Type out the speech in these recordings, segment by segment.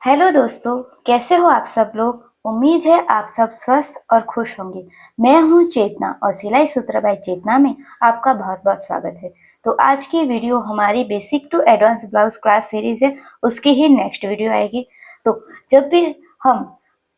Hello दोस्तों, कैसे हो आप सब लोग। उम्मीद है आप सब स्वस्थ और खुश होंगे। मैं हूं चेतना और सिलाई सूत्र बाय चेतना में आपका बहुत बहुत स्वागत है। तो आज की वीडियो हमारी basic to advance blouse class series है, उसकी ही नेक्स्ट वीडियो आएगी। तो जब भी हम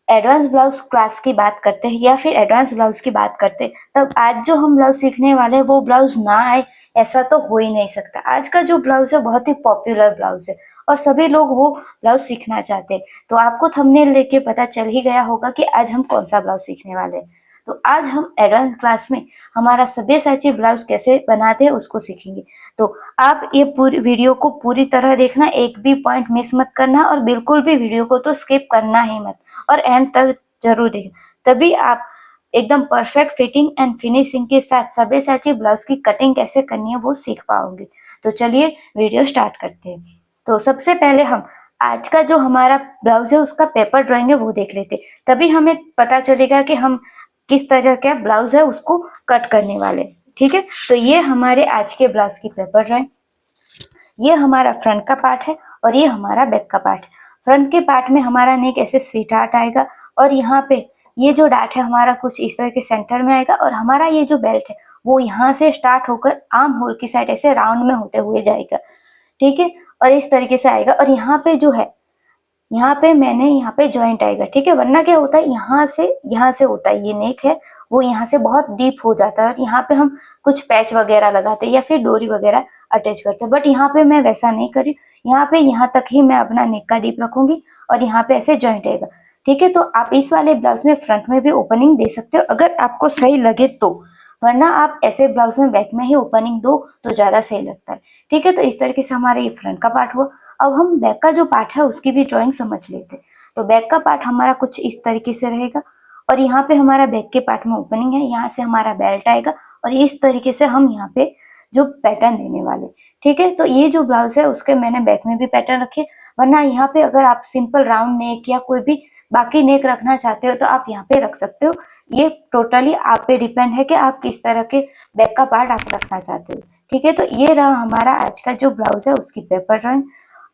एडवांस ब्लाउज क्लास की बात करते हैं या फिर एडवांस ब्लाउज की बात करते हैं, तब आज जो हम ब्लाउज सीखने वाले हैं वो ब्लाउज ना आए ऐसा तो हो ही नहीं सकता। आज का जो ब्लाउज है बहुत ही पॉपुलर ब्लाउज है और सभी लोग वो ब्लाउज सीखना चाहते हैं। तो आपको थंबनेल देख पता चल ही गया होगा कि आज हम कौन सा ब्लाउज सीखने वाले हैं। तो आज हम एडवांस क्लास में हमारा सब्यसाची ब्लाउज कैसे बनाते हैं उसको सीखेंगे। तो आप ये पूरी वीडियो को पूरी तरह देखना, एक भी पॉइंट मिस मत करना और बिल्कुल भी वीडियो को तो स्किप करना ही मत और एंड तक जरूर देखना, तभी आप एकदम परफेक्ट फिटिंग एंड फिनिशिंग के साथ सब्यसाची ब्लाउज की कटिंग कैसे करनी है वो सीख पाओगे। तो चलिए वीडियो स्टार्ट करते हैं। तो सबसे पहले हम आज का जो हमारा ब्लाउज है उसका पेपर ड्राइंग है वो देख लेते, तभी हमें पता चलेगा कि हम किस तरह का ब्लाउज है उसको कट करने वाले। ठीक है, तो ये हमारे आज के ब्लाउज की पेपर ड्राइंग। ये हमारा फ्रंट का पार्ट है और ये हमारा बैक का पार्ट है। फ्रंट के पार्ट में हमारा नेक ऐसे स्वीट हार्ट आएगा और यहाँ पे ये जो डार्ट है हमारा कुछ इस तरह के सेंटर में आएगा और हमारा ये जो बेल्ट है वो यहाँ से स्टार्ट होकर आर्म होल की साइड ऐसे राउंड में होते हुए जाएगा। ठीक है, और इस तरीके से आएगा और यहाँ पे जो है यहाँ पे मैंने यहाँ पे जॉइंट आएगा। ठीक है, वरना क्या होता है यहाँ से होता है, ये नेक है वो यहाँ से बहुत डीप हो जाता है और यहाँ पे हम कुछ पैच वगैरह लगाते हैं या फिर डोरी वगैरह अटैच करते हैं, बट यहाँ पे मैं वैसा नहीं करी। यहाँ पे यहाँ तक ही मैं अपना नेक का डीप रखूंगी और यहाँ पे ऐसे जॉइंट आएगा। ठीक है, तो आप इस वाले ब्लाउज में फ्रंट में भी ओपनिंग दे सकते हो अगर आपको सही लगे तो, वरना आप ऐसे ब्लाउज में बैक में ही ओपनिंग दो तो ज्यादा सही लगता है। ठीक है, तो इस तरीके से हमारा ये फ्रंट का पार्ट हुआ। अब हम बैक का जो पार्ट है उसकी भी ड्राइंग समझ लेते हैं। तो बैक का पार्ट हमारा कुछ इस तरीके से रहेगा और यहाँ पे हमारा बैक के पार्ट में ओपनिंग है, यहाँ से हमारा बेल्ट आएगा और इस तरीके से हम यहाँ पे जो पैटर्न देने वाले। ठीक है, तो ये जो ब्लाउज है उसके मैंने बैक में भी पैटर्न रखे, वरना यहाँ पे अगर आप सिंपल राउंड नेक या कोई भी बाकी नेक रखना चाहते हो तो आप यहाँ पे रख सकते हो। ये टोटली आप पे डिपेंड है कि आप किस तरह के बैक का पार्ट आप रखना चाहते हो। ठीक है, तो ये रहा हमारा आज का जो ब्लाउज है उसकी पेपर ड्राइंग।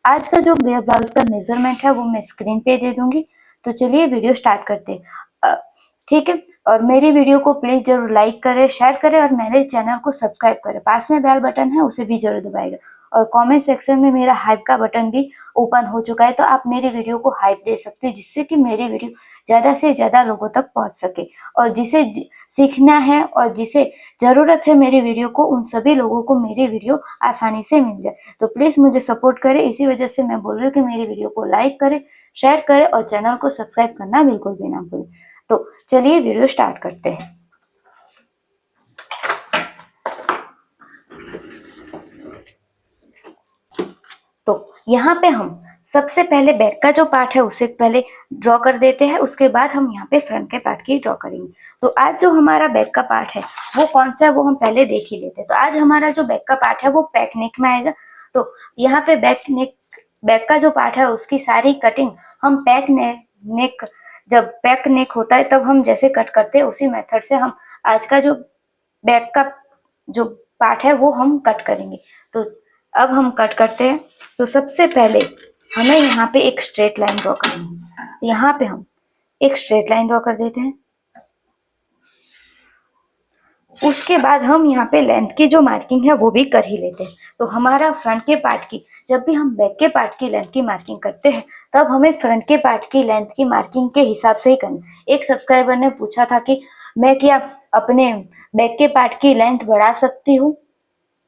आज का जो ब्लाउज का मेजरमेंट है वो मैं स्क्रीन पे दे दूंगी। तो चलिए वीडियो स्टार्ट करते हैं। ठीक है, और मेरी वीडियो को प्लीज जरूर लाइक करें, शेयर करें और मेरे चैनल को सब्सक्राइब करें। पास में बेल बटन है उसे भी जरूर दबाएगा और कमेंट सेक्शन में मेरा हाइप का बटन भी ओपन हो चुका है, तो आप मेरी वीडियो को हाइप दे सकते हैं जिससे कि मेरी वीडियो ज्यादा से ज्यादा लोगों तक पहुंच सके और जिसे सीखना है और जिसे जरूरत है मेरी वीडियो को, उन सभी लोगों को मेरी वीडियो आसानी से मिल जाए। तो प्लीज मुझे सपोर्ट करें, इसी वजह से मैं बोल रही हूँ कि मेरी वीडियो को लाइक करें, शेयर करें और चैनल को सब्सक्राइब करना बिल्कुल भी ना भूलें। तो चलिए वीडियो स्टार्ट करते हैं। तो यहाँ पे हम सबसे पहले बैक का जो पार्ट है उसे पहले ड्रॉ कर देते हैं, उसके बाद हम यहाँ पे फ्रंट के पार्ट की ड्रॉ करेंगे। तो आज जो हमारा बैक का पार्ट है वो कौन सा है वो हम पहले देख ही लेते हैं। तो आज हमारा जो बैक का पार्ट है वो बैक नेक में आएगा। तो यहाँ पे बैक का जो पार्ट है उसकी सारी कटिंग हम नेक जब बैक नेक होता है तब हम जैसे कट करते हैं उसी मेथड से हम आज का जो बैक का जो पार्ट है वो हम कट करेंगे। तो अब हम कट करते हैं। तो सबसे पहले हमें यहाँ पे एक स्ट्रेट लाइन ड्रॉ करनी है। तो यहाँ पे हम एक स्ट्रेट लाइन ड्रॉ कर देते हैं। उसके बाद हम यहाँ पे लेंथ की जो मार्किंग है वो भी कर ही लेते हैं। तो हमारा फ्रंट के पार्ट की, जब भी हम बैक के पार्ट की लेंथ की मार्किंग करते हैं तब हमें फ्रंट के पार्ट की लेंथ की मार्किंग के हिसाब से ही करना है। एक सब्सक्राइबर ने पूछा था कि मैं क्या अपने बैक के पार्ट की लेंथ बढ़ा सकती हूँ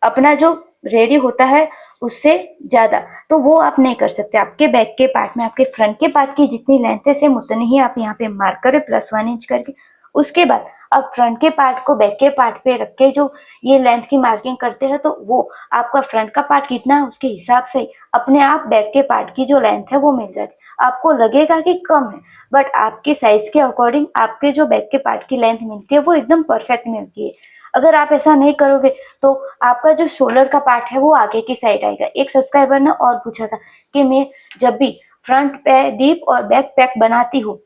अपना जो रेडी होता है उससे ज्यादा, तो वो आप नहीं कर सकते। आपके बैक के पार्ट में आपके फ्रंट के पार्ट की जितनी लेंथ है सेम उतनी ही आप यहाँ पे मार्क करें +1 इंच करके। उसके बाद अब फ्रंट के पार्ट को बैक के पार्ट पे रख के जो ये लेंथ की मार्किंग करते हैं तो वो आपका फ्रंट का पार्ट कितना है उसके हिसाब से अपने आप बैक के पार्ट की जो लेंथ है वो मिल जाती है। आपको लगेगा कि कम है, बट आपके साइज के अकॉर्डिंग आपके जो बैक के पार्ट की लेंथ मिलती है वो एकदम परफेक्ट मिलती है। अगर आप ऐसा नहीं करोगे तो आपका जो शोल्डर का पार्ट है वो आगे की साइड आएगा। एक सब्सक्राइबर ने और पूछा था कि मैं जब भी फ्रंट पे डीप और बैक पैक बनाती हूँ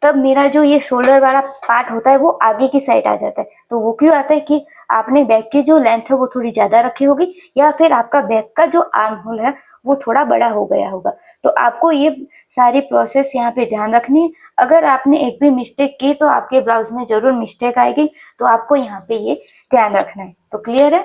तब मेरा जो ये शोल्डर वाला पार्ट होता है वो आगे की साइड आ जाता है। तो वो क्यों आता है कि आपने बैक की जो लेंथ है वो थोड़ी ज्यादा रखी होगी या फिर आपका बैक का जो आर्म होल है वो थोड़ा बड़ा हो गया होगा। तो आपको ये सारी प्रोसेस यहाँ पे ध्यान रखनी है। अगर आपने एक भी मिस्टेक की तो आपके ब्लाउज में जरूर मिस्टेक आएगी, तो आपको यहाँ पे ये ध्यान रखना है। तो क्लियर है?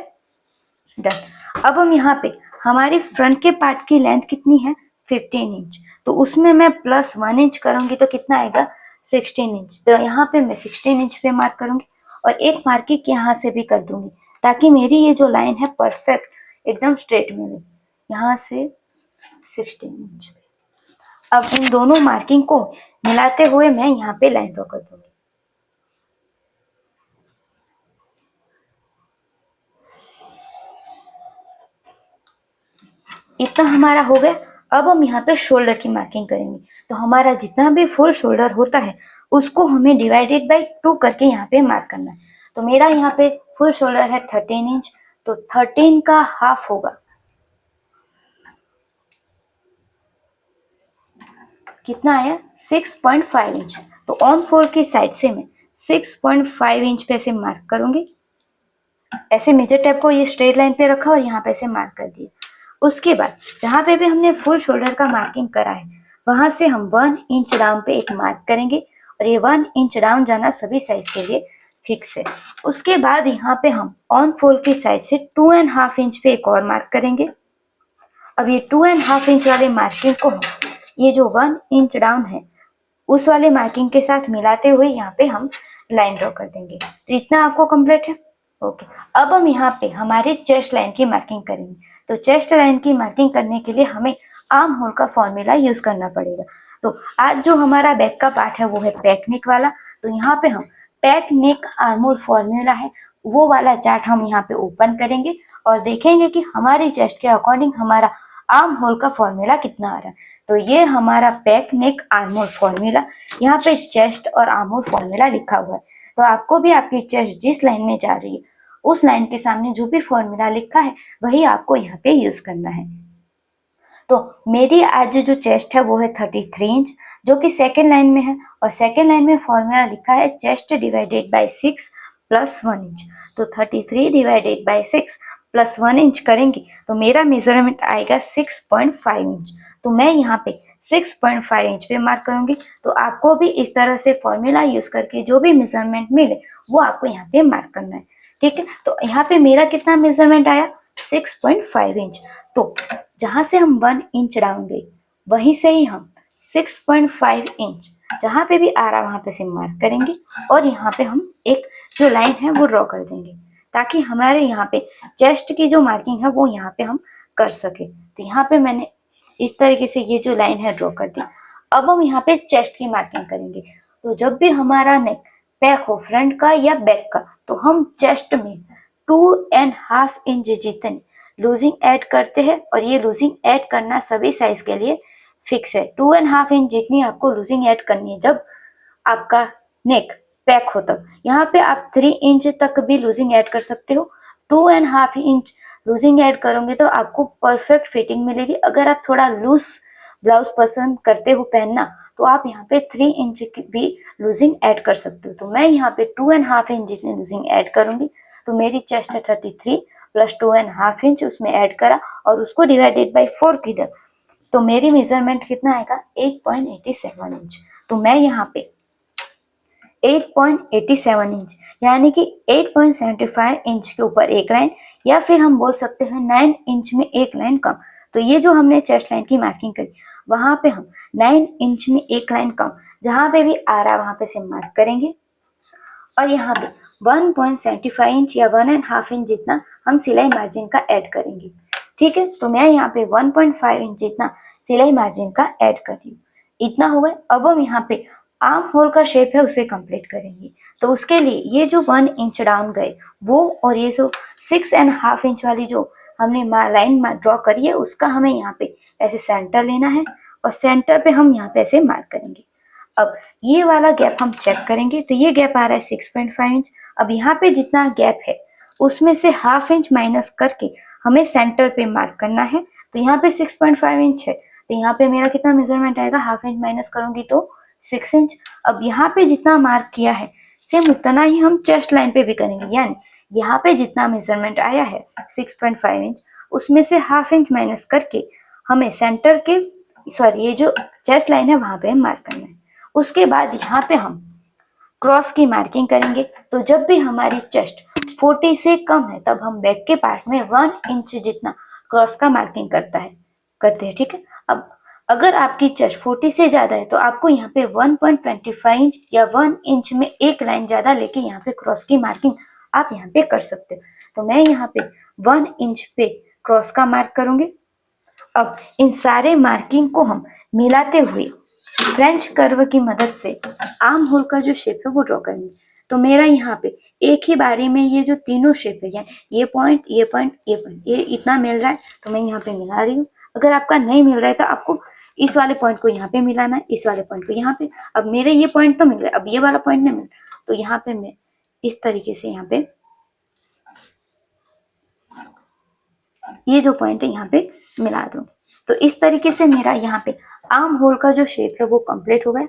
डन। अब हम यहाँ पे हमारी फ्रंट के पार्ट की लेंथ कितनी है? 15 इंच। तो उसमें मैं प्लस 1 इंच करूंगी तो कितना आएगा? 16 इंच। तो यहाँ पे मैं 16 इंच पे मार्क करूंगी और एक मार्किंग यहाँ से भी कर दूंगी, ताकि मेरी ये जो लाइन है परफेक्ट एकदम स्ट्रेट मिले। यहाँ से 16 इंच पे अब इन दोनों मार्किंग को मिलाते हुए मैं यहाँ पे लाइन ड्रॉ कर दूंगी। इतना हमारा हो गया। अब हम यहाँ पे शोल्डर की मार्किंग करेंगे। तो हमारा जितना भी फुल शोल्डर होता है उसको हमें डिवाइडेड बाय 2 करके यहाँ पे मार्क करना है। तो मेरा यहाँ पे फुल शोल्डर है 13 इंच, तो 13 का हाफ होगा कितना आया? 6.5 इंच। तो ऑन फोल्ड की साइड से मैं 6.5 इंच पे से मार्क करूंगी। ऐसे मेजर टेप को ये स्ट्रेट लाइन पे रखा और यहाँ पे से मार्क कर दिया। उसके बाद जहाँ पे भी हमने फुल शोल्डर का मार्किंग करा है वहां से हम 1 इंच डाउन पे एक मार्क करेंगे और ये 1 इंच डाउन जाना सभी साइज के लिए फिक्स है। उसके बाद यहाँ पे हम ऑन फोल्ड की साइड से 2.5 इंच पे एक और मार्क करेंगे। अब ये 2.5 इंच वाले मार्किंग को हम ये जो 1 इंच डाउन है उस वाले मार्किंग के साथ मिलाते हुए यहाँ पे हम लाइन ड्रॉ कर देंगे। तो इतना आपको कंप्लीट है। ओके, अब हम यहाँ पे हमारी चेस्ट लाइन की मार्किंग करेंगे। तो चेस्ट लाइन की मार्किंग करने के लिए हमें आर्म होल का फॉर्मूला यूज करना पड़ेगा। तो आज जो हमारा बैक का पार्ट है वो है पैक नेक वाला। तो यहाँ पे हम पैक नेक आर्म होल फॉर्मूला है वो वाला चार्ट हम यहाँ पे ओपन करेंगे और देखेंगे कि हमारी चेस्ट के अकॉर्डिंग हमारा आर्म होल का फॉर्मूला कितना आ रहा है। तो ये हमारा पैक नेक आर्म होल फॉर्मूला, यहाँ पे चेस्ट और आर्म होल फॉर्मूला लिखा हुआ है। तो आपको भी आपकी चेस्ट जिस लाइन में जा रही है उस लाइन के सामने जो भी फॉर्मूला लिखा है वही आपको यहाँ पे यूज करना है। तो मेरी आज जो चेस्ट है वो है 33 इंच, जो कि सेकेंड लाइन में है और सेकेंड लाइन में फॉर्मूला लिखा है chest divided by 6 plus 1 inch. तो 33 डिवाइडेड बाय 6 प्लस 1 इंच करेंगे तो मेरा मेजरमेंट आएगा 6.5 इंच। तो मैं यहाँ पे 6.5 इंच पे मार्क करूंगी। तो आपको भी इस तरह से फॉर्मूला यूज करके जो भी मेजरमेंट मिले वो आपको यहाँ पे मार्क करना है। ठीक है, तो यहाँ पे मेरा कितना मेजरमेंट आया? 6.5 इंच। तो जहां से हम 1 इंच डाउन गए वहीं से ही हम 6.5 इंच जहां पे भी आ रहा वहां पे से मार्क करेंगे और यहाँ पे हम एक जो लाइन है वो ड्रॉ कर देंगे, ताकि हमारे यहाँ पे चेस्ट की जो मार्किंग है वो यहाँ पे हम कर सके। तो यहाँ पे मैंने इस तरीके से ये जो लाइन है ड्रॉ कर दी। अब हम यहाँ पे चेस्ट की मार्किंग करेंगे। तो जब भी हमारा नेक पैक हो फ्रंट का या बैक का, तो हम चेस्ट में 2.5 इंच जितने लूजिंग ऐड करते हैं और ये लूजिंग ऐड करना सभी साइज के लिए फिक्स है। 2.5 इंच जितनी आपको लूजिंग ऐड करनी है जब आपका नेक पैक हो तब। यहाँ पे आप 3 इंच तक भी लूजिंग ऐड कर सकते हो। 2.5 इंच लूजिंग ऐड करोगे तो आपको परफेक्ट फिटिंग मिलेगी। अगर आप थोड़ा लूज ब्लाउज पसंद करते हो पहनना तो आप यहाँ पे 3 इंच की भी लूजिंग ऐड कर सकते हो। तो मैं यहाँ पे 2.5 इंच जितनी लूजिंग ऐड करूंगी। तो मेरी चेस्ट है 33 प्लस 2.5 इंच उसमें ऐड करा और उसको डिवाइडेड बाय 4 किधर, तो मेरी मेजरमेंट कितना आएगा? 8.87 इंच। तो मैं यहाँ पे 8.87 इंच यानी कि 8.75 इंच के ऊपर एक लाइन, या फिर हम बोल सकते हैं 9 इंच में एक लाइन कम। तो ये जो हमने चेस्ट लाइन की मार्किंग करी वहां पे हम 9 इंच में एक लाइन कम जहां पे भी आ रहा वहां पे से मार्क करेंगे और यहाँ पे 1.75 इंच या 1.5 इंच जितना हम सिलाई मार्जिन का ऐड करेंगे। ठीक है, तो मैं यहाँ पे 1.5 इंच जितना सिलाई मार्जिन का ऐड कर रही हूँ। इतना हो गया। अब हम यहाँ पे आर्म होल का शेप है उसे कंप्लीट करेंगे। तो उसके लिए ये जो 1 इंच डाउन गए वो और ये जो 6.5 इंच वाली जो हमने लाइन ड्रॉ करी है उसका हमें यहाँ पे ऐसे सेंटर लेना है और सेंटर पे हम यहाँ पे ऐसे मार्क करेंगे। अब ये वाला गैप हम चेक करेंगे। तो ये गैप आ रहा है 6.5 इंच। अब यहाँ पे जितना गैप है उसमें से हाफ इंच माइनस करके हमें सेंटर पे मार्क करना है। तो यहाँ पे 6.5 इंच है तो यहाँ पे मेरा कितना मेजरमेंट आएगा? हाफ इंच माइनस करूंगी तो 6 इंच। अब यहाँ पे जितना मार्क किया है सेम उतना ही हम चेस्ट लाइन पे भी करेंगे, यानी यहाँ पे जितना मेजरमेंट आया है 6.5 इंच उसमें से हाफ इंच माइनस करके हमें सेंटर के सॉरी ये जो चेस्ट लाइन है वहां पे हम मार्क करना है। उसके बाद यहाँ पे हम क्रॉस की मार्किंग करेंगे। तो जब भी हमारी चेस्ट 40 से कम है तब हम बैक के पार्ट में 1 इंच जितना क्रॉस का मार्किंग करते हैं। ठीक है। अब अगर आपकी चेस्ट 40 से ज्यादा है तो आपको यहाँ पे 1.25 इंच या 1 इंच में एक लाइन ज्यादा लेके यहाँ पे क्रॉस की मार्किंग आप यहाँ पे कर सकते हो। तो मैं यहाँ पे 1 इंच पे क्रॉस का मार्क करूंगी। अब इन सारे मार्किंग को हम मिलाते हुए फ्रेंच कर्व की मदद से आर्म होल का जो शेप है वो ड्रॉ करेंगे। तो मेरा यहाँ पे एक ही बारी में ये जो तीनों शेप है, ये पॉइंट ये पॉइंट ये पॉइंट, ये इतना मिल रहा है तो मैं यहाँ पे मिला रही हूँ। अगर आपका नहीं मिल रहा है तो आपको इस वाले पॉइंट को यहाँ पे मिलाना है, इस वाले पॉइंट को यहाँ पे। अब मेरे ये पॉइंट तो मिल रहा है, अब ये वाला पॉइंट नहीं मिल रहा, तो यहाँ पे मैं इस तरीके से यहाँ पे ये जो पॉइंट है यहाँ पे मिला दूंगी। तो इस तरीके से मेरा यहाँ पे आर्म होल का जो शेप है वो कंप्लीट हो गया।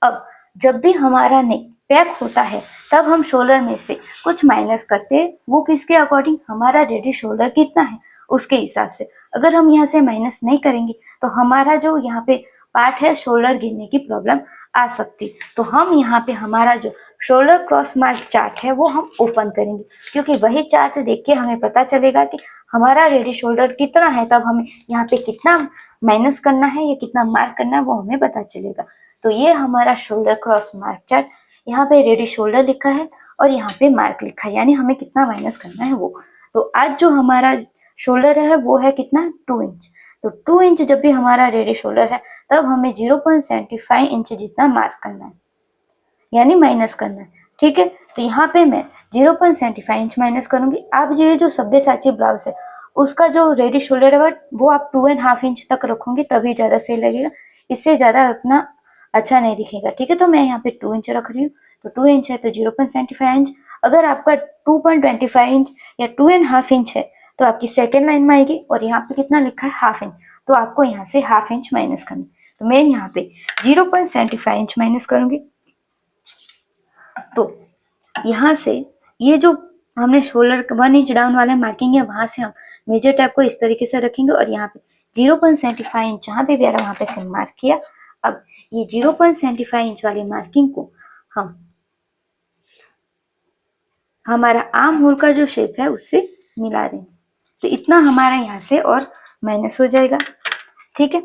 अब जब भी हमारा नेक पैक होता है तब हम शोल्डर में से कुछ माइनस करते हैं। वो किसके अकॉर्डिंग, हमारा रेडी शोल्डर कितना है उसके हिसाब से। अगर हम यहाँ से माइनस नहीं करेंगे तो हमारा जो यहाँ पे पार्ट है शोल्डर गिरने की प्रॉब्लम आ सकती। तो हम यहाँ पे हमारा जो शोल्डर क्रॉस मार्क चार्ट है वो हम ओपन करेंगे, क्योंकि वही चार्ट देख के हमें पता चलेगा कि हमारा रेडी शोल्डर कितना है, तब हमें यहाँ पे कितना माइनस करना है या कितना मार्क करना है वो हमें पता चलेगा। तो ये हमारा शोल्डर क्रॉस मार्क चार्ट, यहाँ पे रेडी शोल्डर लिखा है और यहाँ पे मार्क लिखा है, यानी हमें कितना माइनस करना है वो। तो आज जो हमारा शोल्डर है वो है कितना, 2 इंच। तो 2 इंच जब भी हमारा रेडी शोल्डर है तब हमें 0.75 इंच जितना मार्क करना है, यानी माइनस करना है। ठीक है। तो यहाँ पे मैं 0.75 इंच माइनस करूंगी। अब ये जो सब्यसाची ब्लाउज है उसका जो रेडी शोल्डर है वो आप 2.5 इंच तक रखोगे तभी ज्यादा सही लगेगा, इससे ज्यादा उतना अच्छा नहीं दिखेगा। ठीक है। तो मैं यहाँ पे 2 इंच रख रही हूँ। तो 2 इंच है तो 0.75 इंच। अगर आपका 2.25 इंच या 2.5 इंच है तो आपकी सेकेंड लाइन में आएगी, और यहाँ पे कितना लिखा है, हाफ इंच, तो आपको यहाँ से हाफ इंच माइनस करना है। तो मैं यहाँ पे 0.75 इंच माइनस करूंगी। तो यहाँ से ये जो हमने शोल्डर 1 इंच डाउन वाले मार्किंग है वहां से हम मेजर टैप को इस तरीके से रखेंगे, और यहाँ पे 0.75 इंच जहाँ पे भी आ रहा वहां पे से मार्क किया। अब ये 0.75 इंच वाली मार्किंग को हम हमारा आर्म होल का जो शेप है उससे मिला देंगे। तो इतना हमारा यहाँ से और माइनस हो जाएगा। ठीक है।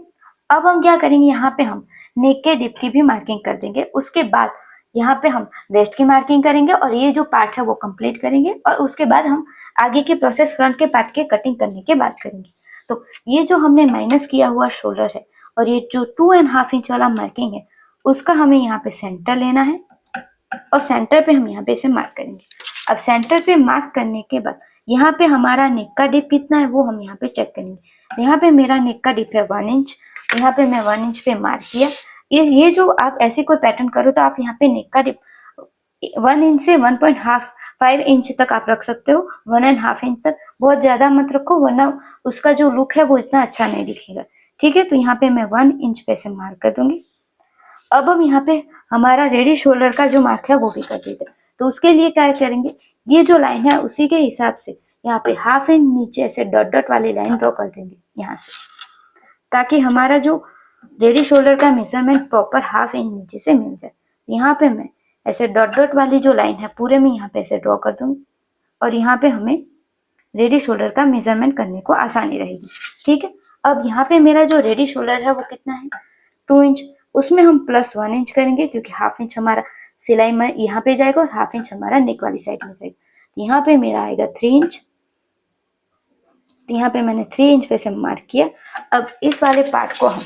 अब हम क्या करेंगे, यहाँ पे हम नेक के डिप की भी मार्किंग कर देंगे। उसके बाद यहाँ पे हम वेस्ट की मार्किंग करेंगे और ये जो पार्ट है वो कंप्लीट करेंगे, और उसके बाद हम आगे की प्रोसेस फ्रंट के पार्ट के कटिंग करने के बाद करेंगे। तो ये जो हमने माइनस किया हुआ शोल्डर है और ये जो 2.5 इंच वाला मार्किंग है उसका हमें यहाँ पे सेंटर लेना है, और सेंटर पे हम यहाँ पे इसे मार्क करेंगे। अब सेंटर पे मार्क करने के बाद यहाँ पे हमारा नेक का डिप कितना है वो हम यहाँ पे चेक करेंगे। यहाँ पे मेरा नेक का डिप है 1 इंच। यहाँ पे मैं 1 इंच पे मार्क किया। ये जो आप ऐसे कोई पैटर्न करो तो आप यहाँ पे नेक का डिप 1 इंच से 1.5 इंच तक आप रख सकते हो, 1.5 इंच तक। बहुत ज्यादा मत रखो वरना उसका जो लुक है वो इतना अच्छा नहीं दिखेगा। ठीक है। तो यहाँ पे मैं 1 इंच पे से मार्क कर दूंगी। अब हम यहाँ पे हमारा रेडी शोल्डर का जो मार्क है वो भी कर देते हैं। तो उसके लिए क्या करेंगे, ये जो लाइन है उसी के हिसाब से यहाँ पे हाफ इंच नीचे ऐसे डॉट डॉट वाली लाइन ड्रॉ कर देंगे यहाँ से, ताकि हमारा जो रेडी शोल्डर का मेजरमेंट प्रॉपर हाफ इंच नीचे से मिल जाए। यहाँ पे मैं ऐसे डॉट डॉट वाली जो लाइन है पूरे में यहाँ पे ऐसे ड्रॉ कर दूंगी, और यहाँ पे हमें रेडी शोल्डर का मेजरमेंट करने को आसानी रहेगी। ठीक है। अब यहाँ पे मेरा जो रेडी शोल्डर है वो कितना है, 2 इंच। उसमें हम प्लस 1 इंच करेंगे, क्योंकि हाफ इंच हमारा सिलाई में यहाँ पे जाएगा और हाफ इंच हमारा नेक वाली साइड में जाएगा। तो यहाँ पे मेरा आएगा 3 इंच। तो यहाँ पे मैंने 3 इंच पे से मार्क किया। अब इस वाले पार्ट को हम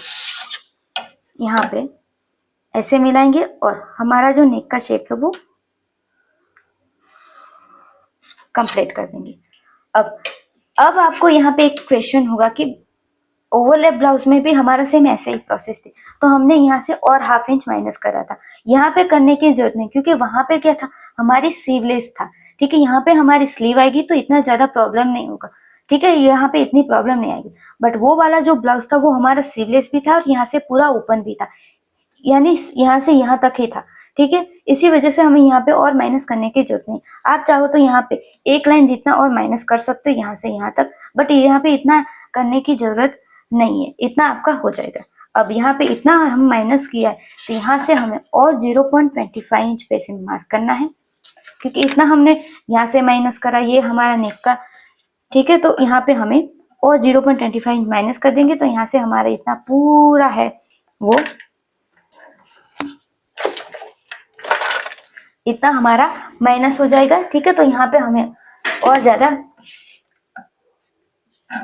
यहाँ पे ऐसे मिलाएंगे और हमारा जो नेक का शेप है वो कंप्लीट कर देंगे। अब आपको यहाँ पे एक क्वेश्चन होगा कि ओवरलैप ब्लाउज में भी हमारा सेम ऐसे ही प्रोसेस थी, तो हमने यहाँ से और हाफ इंच माइनस करा था। यहाँ पे करने की जरूरत नहीं, क्योंकि वहां पे क्या था, हमारी स्लीवलेस था। ठीक है। यहाँ पे हमारी स्लीव आएगी तो इतना ज्यादा प्रॉब्लम नहीं होगा। ठीक है। यहाँ पे इतनी प्रॉब्लम नहीं आएगी। बट वो वाला जो ब्लाउज था वो हमारा स्लीवलेस भी था और यहाँ से पूरा ओपन भी था, यानी यहाँ से यहाँ तक ही था। ठीक है। इसी वजह से हमें यहाँ पे और माइनस करने की जरूरत नहीं। आप चाहो तो यहाँ पे एक लाइन जितना और माइनस कर सकते हो यहाँ से यहाँ तक, बट यहाँ पे इतना करने की जरूरत नहीं है, इतना आपका हो जाएगा। अब यहाँ पे इतना हम माइनस किया है तो यहाँ से हमें और 0.25 इंच पे से मार्क करना है, क्योंकि इतना हमने यहाँ से माइनस करा, ये हमारा नेक का, ठीक है। तो यहाँ पे हमें और 0.25 इंच माइनस कर देंगे तो यहाँ से हमारा इतना पूरा है वो इतना हमारा माइनस हो जाएगा, ठीक है। तो यहाँ पे हमें और ज्यादा,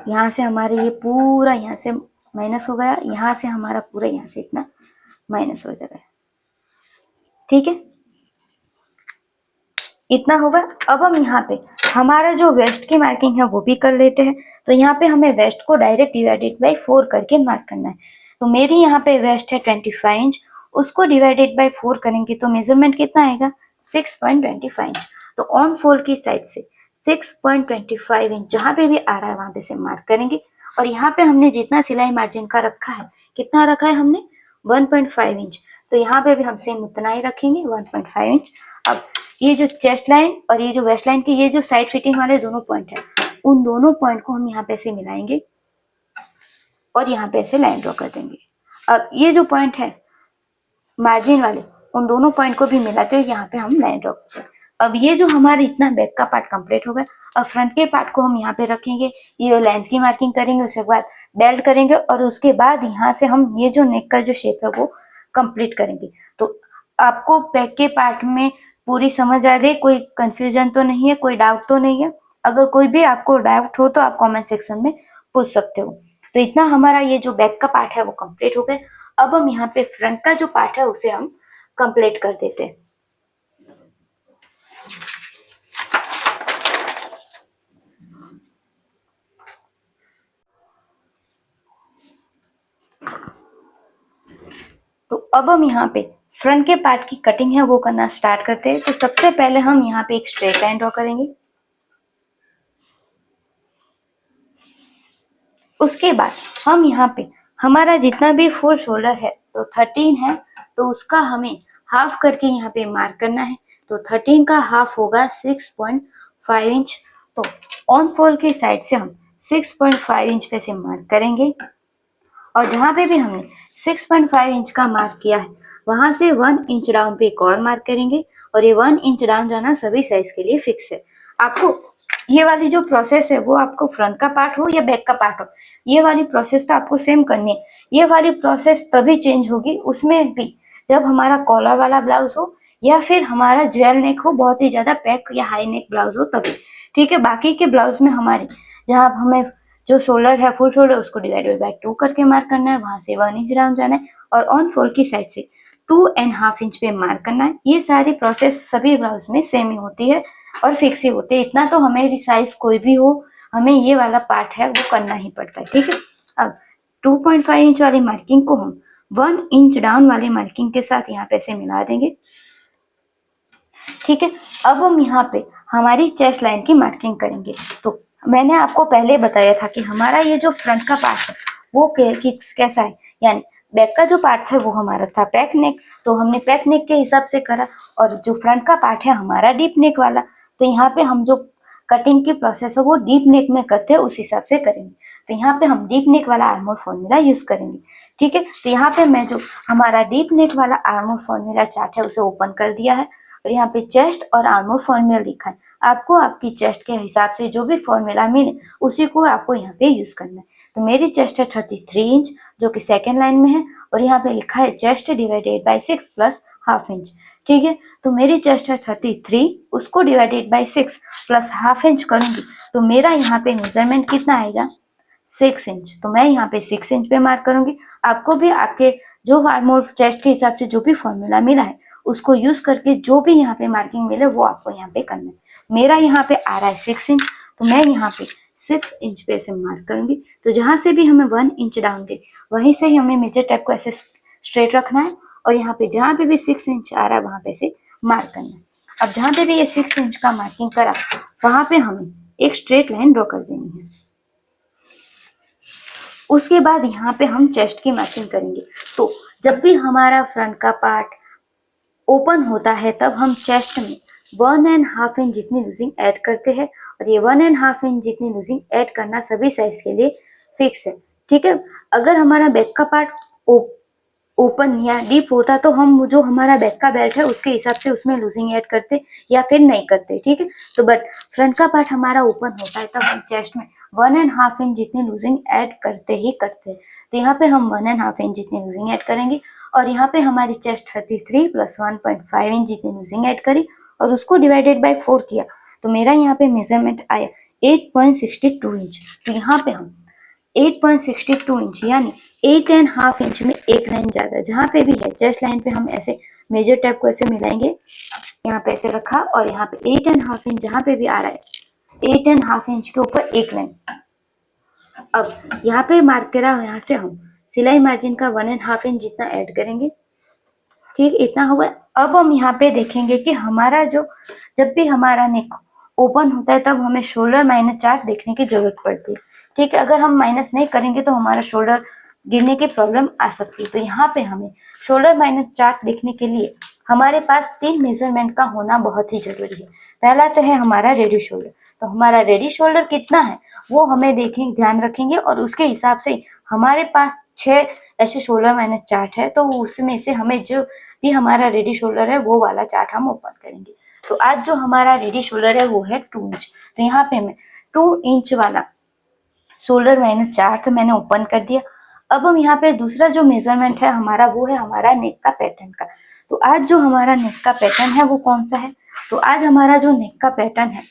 यहाँ से हमारे ये पूरा यहाँ से माइनस हो गया, यहाँ से हमारा पूरा यहाँ से इतना माइनस हो जाएगा, ठीक है। इतना होगा। अब हम यहाँ पे हमारा जो वेस्ट की मार्किंग है वो भी कर लेते हैं। तो यहाँ पे हमें वेस्ट को डायरेक्ट डिवाइडेड बाई 4 करके मार्क करना है। तो मेरी यहाँ पे वेस्ट है 25 इंच, उसको डिवाइडेड बाई 4 करेंगे तो मेजरमेंट कितना आएगा 6.25 इंच। तो ऑन फोल्ड की साइड से 6.25 इंच जहाँ पे भी आ रहा है वहां पे से मार्क करेंगे। और यहाँ पे हमने जितना सिलाई मार्जिन का रखा है, कितना रखा है हमने 1.5 इंच, तो यहाँ पे भी हम सेम उतना ही रखेंगे 1.5 इंच। अब ये जो चेस्ट लाइन और ये जो वेस्ट लाइन की ये जो साइड फिटिंग वाले दोनों पॉइंट है, उन दोनों पॉइंट को हम यहाँ पे से मिलाएंगे और यहाँ पे से लाइन ड्रॉ कर देंगे। अब ये जो पॉइंट है मार्जिन वाले, उन दोनों पॉइंट को भी मिलाते हुए यहाँ पे हम लाइन ड्रॉ करते हैं। अब ये जो हमारा इतना बैक का पार्ट कंप्लीट हो गया, अब फ्रंट के पार्ट को हम यहाँ पे रखेंगे, ये लेंथ की मार्किंग करेंगे, उसके बाद बेल्ट करेंगे और उसके बाद यहाँ से हम ये जो नेक का जो शेप है वो कंप्लीट करेंगे। तो आपको बैक के पार्ट में पूरी समझ आ गई, कोई कंफ्यूजन तो नहीं है, कोई डाउट तो नहीं है? अगर कोई भी आपको डाउट हो तो आप कमेंट सेक्शन में पूछ सकते हो। तो इतना हमारा ये जो बैक का पार्ट है वो कंप्लीट हो गया। अब हम यहाँ पे फ्रंट का जो पार्ट है उसे हम कंप्लीट कर देते हैं। तो अब हम यहाँ पे फ्रंट के पार्ट की कटिंग है वो करना स्टार्ट करते हैं। तो सबसे पहले हम यहाँ पे एक स्ट्रेट लाइन ड्रॉ करेंगे, उसके बाद हम यहाँ पे हमारा जितना भी फुल शोल्डर है तो 13 है, तो उसका हमें हाफ करके यहाँ पे मार्क करना है। तो 13 का हाफ होगा 6.5 इंच। तो ऑन फोल्ड की साइड से हम 6.5 इंच पे से मार्क करेंगे और जहाँ पे भी हमने 6.5 इंच का मार्क किया है वहां से 1 इंच डाउन पे एक और मार्क करेंगे। और ये 1 इंच डाउन जाना सभी साइज के लिए फिक्स है। आपको ये वाली जो प्रोसेस है वो आपको फ्रंट का पार्ट हो या बैक का पार्ट हो, ये वाली प्रोसेस तो आपको सेम करनी है। ये वाली प्रोसेस तभी चेंज होगी उसमें भी जब हमारा कॉलर वाला ब्लाउज हो या फिर हमारा ज्वेल नेक हो, बहुत ही ज्यादा पैक या हाई नेक ब्लाउज हो तभी, ठीक है। बाकी के ब्लाउज में हमारे जहाँ हमें जो शोल्डर है फुल शोल्डर उसको डिवाइडेड बाय 2 करके मार्क करना है, वहां से 1 इंच डाउन जाना है और ऑन फोल्ड की साइड से 2.5 इंच पे मार्क करना है। ये सारी प्रोसेस सभी ब्लाउज में सेम ही होती है और फिक्स ही होते हैं। इतना तो हमें साइज कोई भी हो, हमें ये वाला पार्ट है वो करना ही पड़ता है, ठीक है। अब 2.5 इंच वाली मार्किंग को हम 1 इंच डाउन वाली मार्किंग के साथ यहाँ पे से मिला देंगे, ठीक है। अब हम यहाँ पे हमारी चेस्ट लाइन की मार्किंग करेंगे। तो मैंने आपको पहले बताया था कि हमारा ये जो फ्रंट का पार्ट है वो कैसा है, यानी बैक का जो पार्ट है वो हमारा था पैक नेक, तो हमने पैक नेक के हिसाब से करा। और जो फ्रंट का पार्ट है हमारा डीप नेक वाला, तो यहाँ पे हम जो कटिंग की प्रोसेस है वो डीप नेक में करते हैं उस हिसाब से करेंगे। तो यहाँ पे हम डीप नेक वाला आर्मोर फॉर्मूला यूज करेंगे, ठीक है। तो यहाँ पे मैं जो हमारा डीप नेक वाला आर्मोर फॉर्मूला चार्ट है उसे ओपन कर दिया है और यहाँ पे चेस्ट और आर्मोर फॉर्मूला लिखा है। आपको आपकी चेस्ट के हिसाब से जो भी फॉर्मूला मिले उसी को आपको यहाँ पे यूज करना है। तो मेरी चेस्ट है 33 इंच जो कि सेकेंड लाइन में है और यहाँ पे लिखा है chest divided by 6 plus half inch, ठीक है। तो मेरी चेस्ट है 33, उसको divided by 6 plus half inch करूंगी तो मेरा यहाँ पे मेजरमेंट कितना आएगा 6 इंच। तो मैं यहाँ पे 6 इंच पे मार्क करूंगी। आपको भी आपके जो आर्मोर चेस्ट के हिसाब से जो भी फॉर्मूला मिला है उसको यूज करके जो भी यहाँ पे मार्किंग मिले वो आपको यहाँ पे करना है। मेरा यहाँ पे आ रहा है 6 इंच, तो मैं यहाँ पे 6 इंच पे ऐसे मार्क करूंगी। तो जहां से भी हमें 1 इंच डाउन दे वहीं से ही हमें मेजर टेप को ऐसे स्ट्रेट रखना है और यहाँ पे जहां पे भी 6 इंच आ रहा है वहां पे से मार्क करना है। अब जहां पे भी ये 6 इंच का मार्किंग करा वहां पे हमें एक स्ट्रेट लाइन ड्रॉ कर देनी है। उसके बाद यहाँ पे हम चेस्ट की मार्किंग करेंगे। तो जब भी हमारा फ्रंट का पार्ट ओपन होता है तब हम चेस्ट में 1.5 इंच जितनी लूजिंग ऐड करते हैं और ये 1.5 इंच जितनी लूजिंग ऐड करना सभी साइज के लिए फिक्स है, ठीक है। अगर हमारा बैक का पार्ट ओपन या डीप होता तो हम जो हमारा बैक का बेल्ट है उसके हिसाब से उसमें लूजिंग ऐड करते या फिर नहीं करते, ठीक है। तो बट फ्रंट का पार्ट हमारा ओपन होता है तब हम चेस्ट में 1.5 इंच जितनी लूजिंग ऐड करते ही करते हैं। तो यहाँ पे हम 1.5 इंच जितनी लूजिंग ऐड करेंगे और यहाँ पे हमारी चेस्ट 33 प्लस 1.5 इंच जितनी लूजिंग ऐड करी और उसको डिवाइडेड बाय 4 किया तो मेरा यहाँ पे मेजरमेंट आया 8.62 इंच। तो यहाँ पे हम 8.62 इंच यानी 8.5 इंच में एक लाइन ज्यादा जहाँ पे भी है चेस्ट लाइन पे हम ऐसे मेजर टेप को ऐसे मिलाएंगे, यहाँ पे ऐसे रखा और यहाँ पे 8.5 इंच जहाँ पे भी आ रहा है 8.5 इंच के ऊपर एक लाइन। अब यहाँ पे मार्क करा यहाँ से हम सिलाई मार्जिन का 1.5 इंच जितना ऐड करेंगे, ठीक इतना हुआ। अब हम यहाँ पे देखेंगे कि हमारा जब भी हमारा नेक ओपन होता है तब हमें शोल्डर -4 देखने की जरूरत पड़ती है, ठीक है। अगर हम माइनस नहीं करेंगे तो हमारा शोल्डर गिरने की प्रॉब्लम आ सकती है। तो यहाँ पे हमें शोल्डर -4 देखने के लिए हमारे पास 3 मेजरमेंट का होना बहुत ही जरूरी है। पहला तो है हमारा रेडी शोल्डर। तो हमारा रेडी शोल्डर कितना है वो हमें देखें ध्यान रखेंगे और उसके हिसाब से हमारे पास 6 ऐसे शोल्डर -4 है तो उसमें से हमें जो भी हमारा रेडी शोल्डर है वो वाला चार्ट हम ओपन करेंगे। तो आज जो हमारा रेडी शोल्डर है वो है 2 इंच। तो यहाँ पे मैं 2 इंच वाला शोल्डर -4 तो मैंने ओपन कर दिया। अब हम यहाँ पे दूसरा जो मेजरमेंट है हमारा वो है हमारा नेक का पैटर्न का। तो आज जो हमारा नेक का पैटर्न है वो कौन सा है, तो आज हमारा जो नेक का पैटर्न है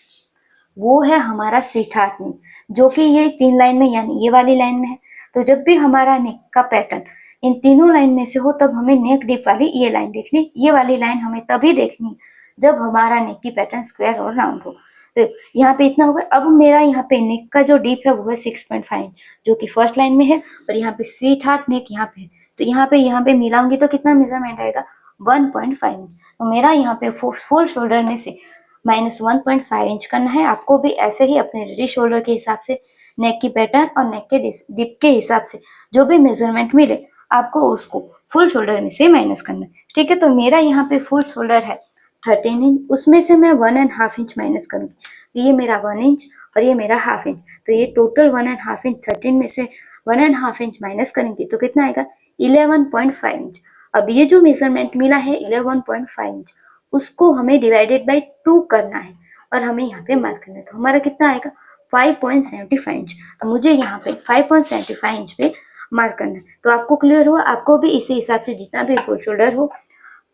वो है हमारा स्वीटहार्ट नेक, जो कि ये 3 लाइन में यानी ये वाली लाइन में है। तो जब भी हमारा नेक का पैटर्न इन तीनों लाइन में से हो तब हमें नेक डीप वाली ये लाइन देखनी, ये वाली लाइन हमें तभी देखनी जब हमारा नेक की पैटर्न स्क्वायर और राउंड हो। तो यहाँ पे इतना होगा। अब मेरा यहाँ पे नेक का जो डीप है वो है 6.5 इंच जो कि फर्स्ट लाइन में है और यहाँ पे स्वीट हार्ट नेक यहाँ पे है। तो यहाँ पे मिलाऊंगी तो कितना मेजरमेंट आएगा 1.5 इंच। तो मेरा यहाँ पे फुल शोल्डर में से -1.5 इंच करना है। आपको भी ऐसे ही अपने रेडी शोल्डर के हिसाब से नेक की पैटर्न और नेक के डिप के हिसाब से जो भी मेजरमेंट मिले आपको उसको फुल शोल्डर में से माइनस करना है, ठीक है। तो मेरा यहाँ पे फुल शोल्डर है 13 इंच, उसमें से मैं 1.5 इंच माइनस करूंगी। तो ये मेरा 1 इंच और ये मेरा हाफ इंच, तो ये टोटल 1.5 इंच 13 में से 1.5 इंच माइनस करेंगे तो कितना आएगा 11.5 इंच। अब ये जो मेजरमेंट मिला है 11.5 इंच उसको हमें डिवाइडेड बाई 2 करना है और हमें यहाँ पे मार्क करना है। तो हमारा कितना आएगा 5.75 इंच। तो मुझे यहाँ पे 5.75 इंच पे मार्क करना है। तो आपको क्लियर हुआ, आपको भी इसी हिसाब से जितना भी फुल शोल्डर हो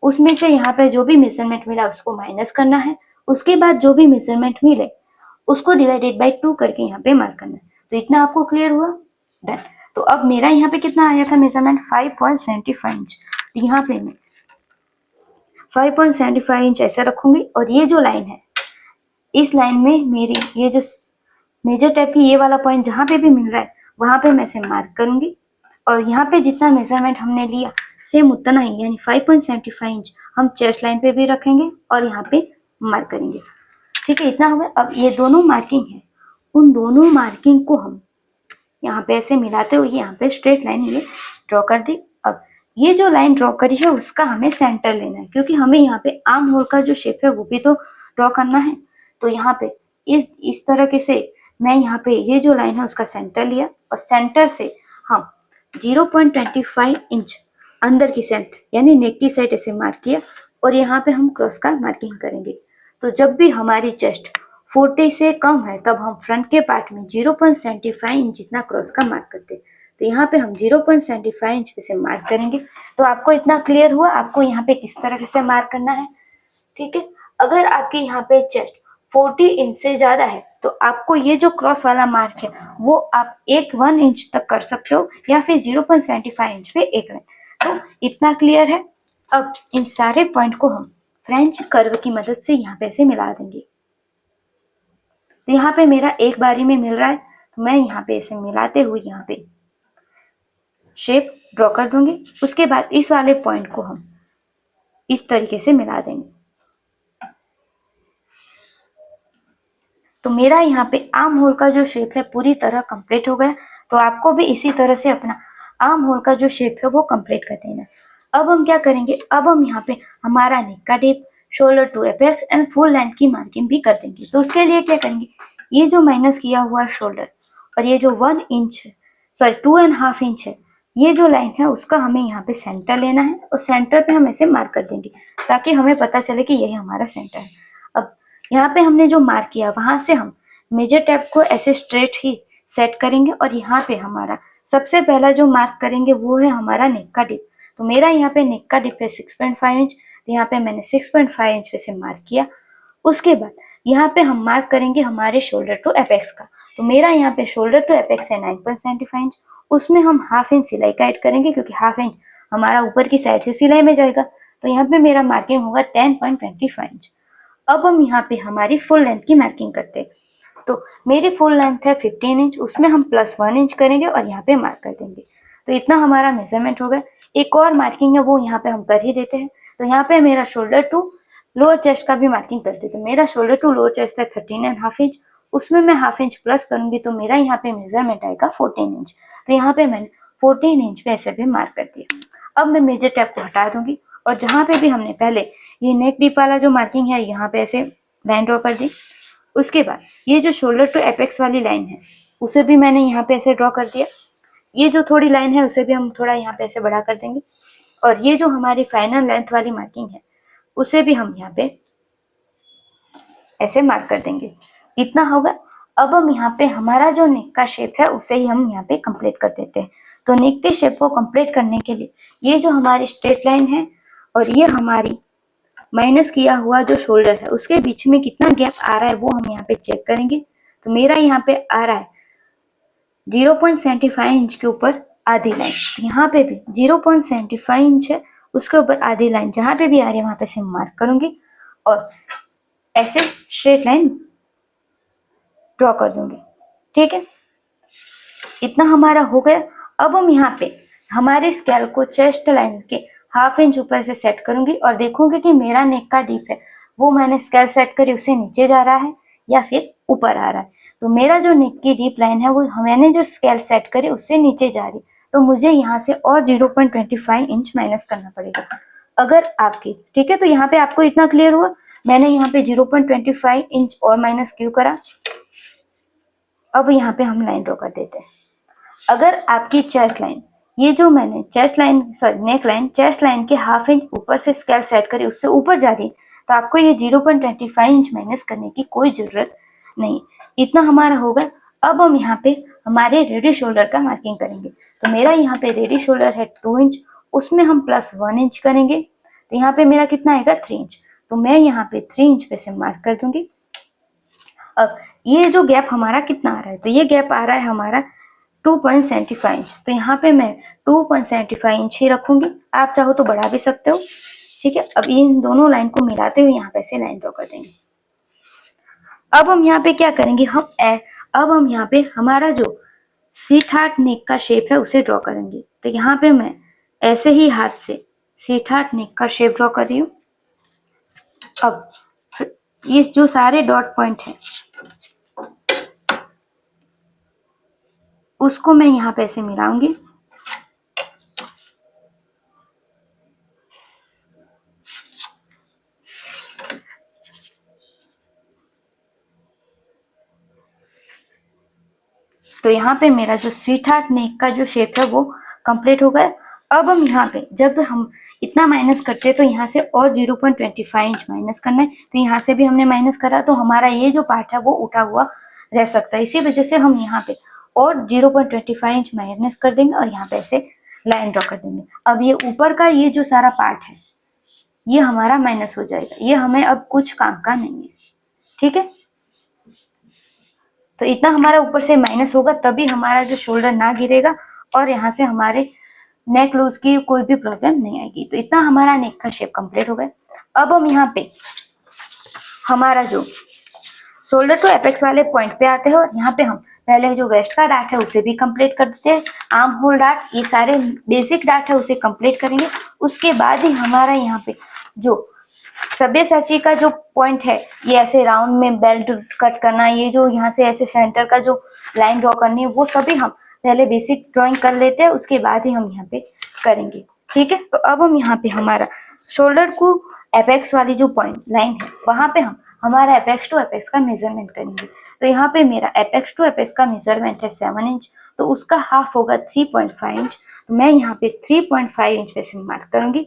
उसमें से यहाँ पे जो भी मेजरमेंट मिला उसको माइनस करना है, उसके बाद जो भी मेजरमेंट मिले उसको डिवाइडेड बाई 2 करके यहाँ पे मार्क करना है। तो इतना आपको क्लियर हुआ, डन। तो अब मेरा यहाँ पे कितना आया था मेजरमेंट 5.75 इंच। तो यहाँ पे मैं 5.75 इंच ऐसे रखूंगी और ये जो लाइन है इस लाइन में मेरी ये जो मेजर टेप की ये वाला पॉइंट जहाँ पे भी मिल रहा है वहां पे मैं इसे मार्क करूंगी और यहाँ पे जितना मेजरमेंट हमने लिया सेम उतना ही यानी 5.75 इंच हम चेस्ट लाइन पे भी रखेंगे और यहाँ पे मार्क करेंगे, ठीक है। इतना होगा। अब ये दोनों मार्किंग है, उन दोनों मार्किंग को हम यहाँ पे ऐसे मिलाते हुए यहाँ पे स्ट्रेट लाइन ये ड्रॉ कर दी। अब ये जो लाइन ड्रॉ करी है उसका हमें सेंटर लेना है क्योंकि हमें यहाँ पे आर्म होल का जो शेप है वो भी तो ड्रॉ करना है। तो यहाँ पे इस तरह से मैं यहाँ पे ये जो लाइन है उसका सेंटर लिया और सेंटर से हम 0.25 इंच अंदर की साइड यानी नेक की साइड ऐसे मार्क किया और यहाँ पे हम क्रॉस का मार्किंग करेंगे। तो जब भी हमारी चेस्ट 40 से कम है तब हम फ्रंट के पार्ट में 0.75 इंच जितना क्रॉस का मार्क करते हैं। तो यहाँ पे हम 0.75 इंच पे से मार्क करेंगे। तो आपको इतना क्लियर हुआ आपको यहाँ पे किस तरह से मार्क करना है, ठीक है। अगर आपके यहाँ पे चेस्ट 40 इंच से ज्यादा है तो आपको ये जो क्रॉस वाला मार्क है वो आप 1 इंच तक कर सकते हो या फिर 0.75 इंच पे एक लाइन। तो इतना क्लियर है। अब इन सारे पॉइंट को हम फ्रेंच कर्व की मदद से यहाँ पे ऐसे मिला देंगे। तो यहाँ पे मेरा एक बारी में मिल रहा है तो मैं यहाँ पे ऐसे मिलाते हुए यहाँ पे शेप ड्रॉ कर दूंगी। उसके बाद इस वाले पॉइंट को हम इस तरीके से मिला देंगे। तो मेरा यहाँ पे आर्म होल का जो शेप है पूरी तरह कंप्लीट हो गया। तो आपको भी इसी तरह से अपना आर्म होल का जो शेप है वो कंप्लीट कर देना। अब हम क्या करेंगे, अब हम यहाँ पे हमारा नेक का dip, shoulder to apex and full length की मार्किंग भी कर देंगे। तो उसके लिए क्या करेंगे, ये जो माइनस किया हुआ शोल्डर और ये जो 1 इंच है 2.5 इंच है ये जो लाइन है उसका हमें यहाँ पे सेंटर लेना है और सेंटर पे हम ऐसे मार्क कर देंगे ताकि हमें पता चले कि यही हमारा सेंटर है। अब यहाँ पे हमने जो मार्क किया वहां से हम मेजर टैप को ऐसे स्ट्रेट ही सेट करेंगे और यहाँ पे हमारा सबसे पहला जो मार्क करेंगे वो है हमारा नेक का डिप। तो मेरा यहाँ पे नेक का डिप है 6.5 इंच, तो यहाँ पे मैंने 6.5 इंच पे से मार्क किया। उसके बाद यहाँ पे हम मार्क करेंगे हमारे शोल्डर टू एपेक्स का। तो मेरा यहाँ पे शोल्डर टू एपेक्स है 9.75 इंच, उसमें हम हाफ इंच सिलाई का ऐड करेंगे क्योंकि हाफ इंच हमारा ऊपर की साइड से सिलाई में जाएगा। तो यहाँ पे मेरा मार्किंग होगा 10.25 इंच। अब हम यहाँ पे हमारी फुल लेंथ की मार्किंग करते हैं। तो मेरी फुल लेंथ है 15 इंच, उसमें हम +1 इंच करेंगे और यहाँ पे मार्क कर देंगे। तो इतना हमारा मेजरमेंट हो गया। एक और मार्किंग है वो यहाँ पे हम कर ही देते हैं। तो यहाँ पे मेरा शोल्डर टू लोअर चेस्ट का भी मार्किंग कर देते हैं। मेरा शोल्डर टू लोअर चेस्ट है 13.5 इंच, उसमें मैं हाफ इंच प्लस करूंगी तो मेरा यहाँ पे मेजरमेंट आएगा 14 इंच। तो यहाँ पे मैंने 14 इंच पे ऐसे भी मार्क कर दिया। अब मैं मेजर टैप को हटा दूंगी और जहाँ पे भी हमने पहले ये नेक डीप वाला जो मार्किंग है यहाँ पे ऐसे लाइन ड्रॉ कर दी। उसके बाद ये जो शोल्डर टू एपेक्स वाली लाइन है उसे भी मैंने यहाँ पे ऐसे ड्रॉ कर दिया। ये जो थोड़ी लाइन है उसे भी हम थोड़ा यहाँ पे ऐसे बढ़ा कर देंगे और ये जो हमारी फाइनल लेंथ वाली मार्किंग है उसे भी हम यहाँ पे ऐसे मार्क कर देंगे। इतना होगा। अब हम यहाँ पे हमारा जो नेक का शेप है उसे ही हम यहाँ पे कंप्लीट कर देते हैं। तो नेक के शेप को कंप्लीट करने के लिए ये जो हमारी स्ट्रेट लाइन है और ये हमारी माइनस किया हुआ जो शोल्डर है उसके बीच में कितना गैप आ रहा है वो हम यहाँ पे चेक करेंगे। तो मेरा यहाँ पे आ रहा है 0.75 इंच के ऊपर आधी लाइन। तो यहाँ पे भी 0.75 इंच है, उसके ऊपर आधी लाइन जहाँ पे भी आ रही है वहां पे से मार्क करूंगी और ऐसे स्ट्रेट लाइन ड्रॉ कर दूंगी। ठीक है, इतना हमारा हो गया। अब हम यहाँ पे हमारे स्केल को चेस्ट लाइन के हाफ इंच ऊपर से सेट करूंगी और देखूंगी कि मेरा नेक का डीप है वो मैंने स्केल सेट करी उसे नीचे जा रहा है या फिर ऊपर आ रहा है। तो मेरा जो नेक की डीप लाइन है वो मैंने जो स्केल सेट करी उससे नीचे जा रही, तो मुझे यहाँ से और 0.25 इंच माइनस करना पड़ेगा। अगर आपकी ठीक है, तो यहाँ पे आपको इतना क्लियर हुआ मैंने यहाँ पे 0.25 इंच और माइनस क्यों करा। अब यहाँ पे हम लाइन ड्रॉ कर देते हैं। अगर आपकी चेस्ट लाइन, ये जो मैंने chest line sorry neck line chest line के हाफ इंच ऊपर से स्केल सेट करी उससे ऊपर जा रही, तो आपको ये 0.25 इंच माइनस करने की कोई जरूरत नहीं। इतना हमारा होगा। अब हम यहाँ पे हमारे रेडी शोल्डर का मार्किंग करेंगे। तो मेरा यहाँ पे रेडी शोल्डर है 2 इंच, उसमें हम +1 इंच करेंगे। तो यहाँ पे मेरा कितना आएगा 3 इंच। तो मैं यहाँ पे 3 इंच पे से मार्क कर दूंगी। अब ये जो गैप हमारा कितना आ रहा है, तो ये गैप आ रहा है हमारा 2.75 इंच। तो यहाँ पे मैं 2.75 इंच ही रखूंगी, आप चाहो तो बढ़ा भी सकते हो। ठीक है, अब इन दोनों लाइन को मिलाते हुए यहाँ पे से लाइन ड्रॉ कर देंगे। अब हम यहाँ पे क्या करेंगे, अब हम यहाँ पे हमारा जो स्वीट हार्ट नेक का शेप है उसे ड्रॉ करेंगे। तो यहाँ पे मैं ऐसे ही हाथ से स्वीट हार्ट नेक का शेप ड्रॉ कर रही हूँ। अब ये जो सारे डॉट पॉइंट है उसको मैं यहाँ पे ऐसे मिलाऊंगी। तो यहाँ पे मेरा जो स्वीट हार्ट नेक का जो शेप है वो कंप्लीट हो गया। अब हम यहाँ पे जब हम इतना माइनस करते हैं तो यहाँ से और 0.25 इंच माइनस करना है। तो यहाँ से भी हमने माइनस करा तो हमारा ये जो पार्ट है वो उठा हुआ रह सकता है। इसी वजह से हम यहाँ पे और 0.25 इंच माइनस कर देंगे और यहाँ पे ऐसे लाइन ड्रॉ कर देंगे। अब ये ऊपर का ये जो सारा पार्ट है ये हमारा माइनस हो जाएगा, ये हमें अब कुछ काम का नहीं है। ठीक है, तो इतना हमारा ऊपर से माइनस होगा तभी हमारा जो शोल्डर ना गिरेगा और यहाँ से हमारे नेक लूज की कोई भी प्रॉब्लम नहीं आएगी। तो इतना हमारा नेक का शेप कंप्लीट हो गया। अब हम यहाँ पे हमारा जो शोल्डर टू एपेक्स वाले पॉइंट पे आते हैं और यहाँ पे हम पहले जो वेस्ट का डार्ट है उसे भी कंप्लीट कर देते हैं। आर्म होल डार्ट, ये सारे बेसिक डार्ट है उसे कंप्लीट करेंगे। उसके बाद ही हमारा यहाँ पे जो सब्यसाची का जो पॉइंट है ये ऐसे राउंड में बेल्ट कट करना, ये जो यहाँ से ऐसे सेंटर का जो लाइन ड्रॉ करनी है वो सभी हम पहले बेसिक ड्राइंग कर लेते हैं, उसके बाद ही हम यहाँ पे करेंगे। ठीक है, तो अब हम यहाँ पे हमारा शोल्डर को एपेक्स वाली जो पॉइंट लाइन है वहां पे हम हमारा एपेक्स टू एपेक्स का मेजरमेंट करेंगे। तो यहाँ पे मेरा एपेक्स टू एपेक्स का मेजरमेंट है 7 इंच, तो उसका हाफ होगा 3.5 इंच। तो मैं यहाँ पे 3.5 इंच पे से मार्क करूंगी।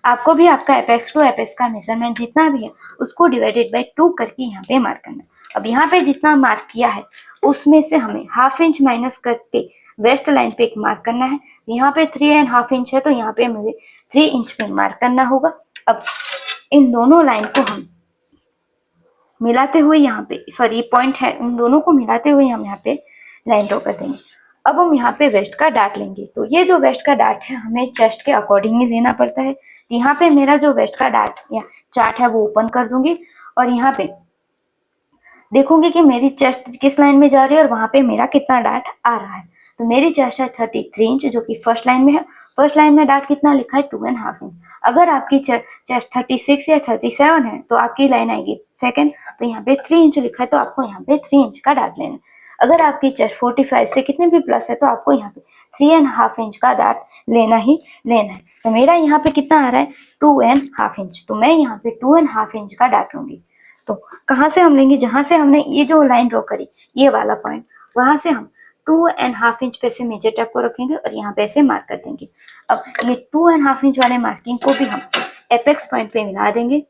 आपको भी आपका एपेक्स टू एपेक्स का मेजरमेंट जितना भी है उसको डिवाइडेड बाई 2 करके यहाँ पे मार्क करना है। अब यहाँ पे जितना मार्क किया है उसमें से हमें ½ इंच माइनस करके वेस्ट लाइन पे एक मार्क करना है। यहाँ पे 3.5 इंच है तो यहाँ पे मुझे 3 इंच पे मार्क करना होगा। अब इन दोनों लाइन को हम मिलाते हुए यहाँ पे, सॉरी पॉइंट है, उन दोनों को मिलाते हुए हम यहाँ पे लाइन ड्रॉ कर देंगे। अब हम यहाँ पे वेस्ट का डार्ट लेंगे। तो ये जो वेस्ट का डार्ट है हमें चेस्ट के अकॉर्डिंग ही लेना पड़ता है। यहाँ पे मेरा जो वेस्ट का डार्ट या चार्ट है वो ओपन कर दूंगी और यहाँ पे देखूंगी कि मेरी चेस्ट किस लाइन में जा रही है और वहां पे मेरा कितना डार्ट आ रहा है। तो मेरी चेस्ट है 33 इंच जो कि फर्स्ट लाइन में है। फर्स्ट लाइन में डार्ट कितना लिखा है 2.5 इंच। अगर आपकी चेस्ट 36 या 37 है तो आपकी लाइन आएगी सेकंड, तो यहाँ पे 3 इंच लिखा है तो आपको यहाँ पे 3 इंच का डार्ट लेना है। अगर आपकी चेस्ट 45 से कितने भी प्लस है तो आपको यहाँ पे 3.5 इंच का डार्ट लेना ही लेना है। तो मेरा यहाँ पे कितना आ रहा है 2.5 इंच, तो मैं यहाँ पे 2.5 इंच का डार्ट लूंगी। तो कहाँ से हम लेंगे, जहां से हमने ये जो लाइन ड्रॉ करी ये वाला पॉइंट, वहां से हम 2.5 इंच पे से मेजर टेप को रखेंगे और यहाँ पे से मार्क कर देंगे। अब ये 2.5 इंच वाले मार्किंग को भी हम एपेक्स पॉइंट पे मिला देंगे।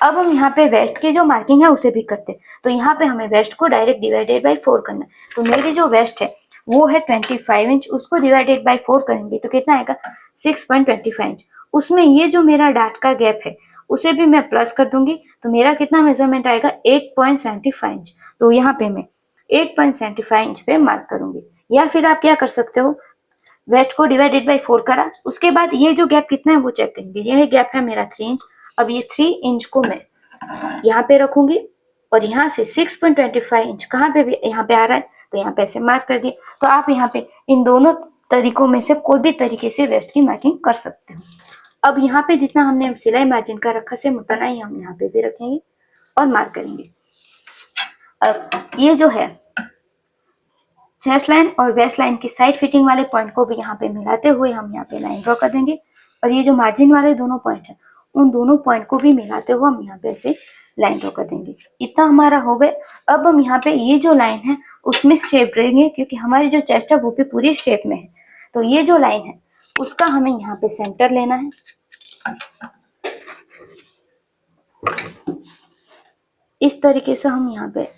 अब हम यहाँ पे वेस्ट की जो मार्किंग है उसे भी करते हैं। तो यहाँ पे हमें वेस्ट को डायरेक्ट डिवाइडेड बाई 4 करना है। तो मेरी जो वेस्ट है वो है 25 इंच, उसको डिवाइडेड बाई 4 करेंगे तो कितना आएगा 6.25 इंच। उसमें ये जो मेरा डार्ट का गैप है उसे भी मैं प्लस कर दूंगी तो मेरा कितना मेजरमेंट आएगा 8.75 इंच। तो यहाँ पे मैं 8.75 इंच पे मार्क करूंगी। या फिर आप क्या कर सकते हो, वेस्ट को डिवाइडेड बाई 4 करा, उसके बाद ये जो गैप कितना है वो चेक करेंगे। यह गैप है मेरा 3 इंच। अब ये 3 इंच को मैं यहाँ पे रखूंगी और यहाँ से 6.25 इंच कहाँ पे भी यहाँ पे आ रहा है तो यहाँ पे ऐसे मार्क कर दिए। तो आप यहाँ पे इन दोनों तरीकों में से कोई भी तरीके से वेस्ट की मार्किंग कर सकते हो। अब यहाँ पे जितना हमने सिलाई मार्जिन का रखा से उतना ही हम यहाँ पे भी रखेंगे और मार्क करेंगे। अब ये जो है चेस्ट लाइन और वेस्ट लाइन की साइड फिटिंग वाले पॉइंट को भी यहाँ पे मिलाते हुए हम यहाँ पे लाइन ड्रॉ कर देंगे और ये जो मार्जिन वाले दोनों पॉइंट है उन दोनों पॉइंट को भी मिलाते हुए हम यहाँ पे ऐसे लाइन ड्रॉ कर देंगे। इतना हमारा हो गया। अब हम यहाँ पे ये जो लाइन है उसमें शेप देंगे क्योंकि हमारी जो चेस्ट है वो भी पूरी शेप में है। तो ये जो लाइन है उसका हमें यहाँ पे सेंटर लेना है। इस तरीके से हम यहाँ पे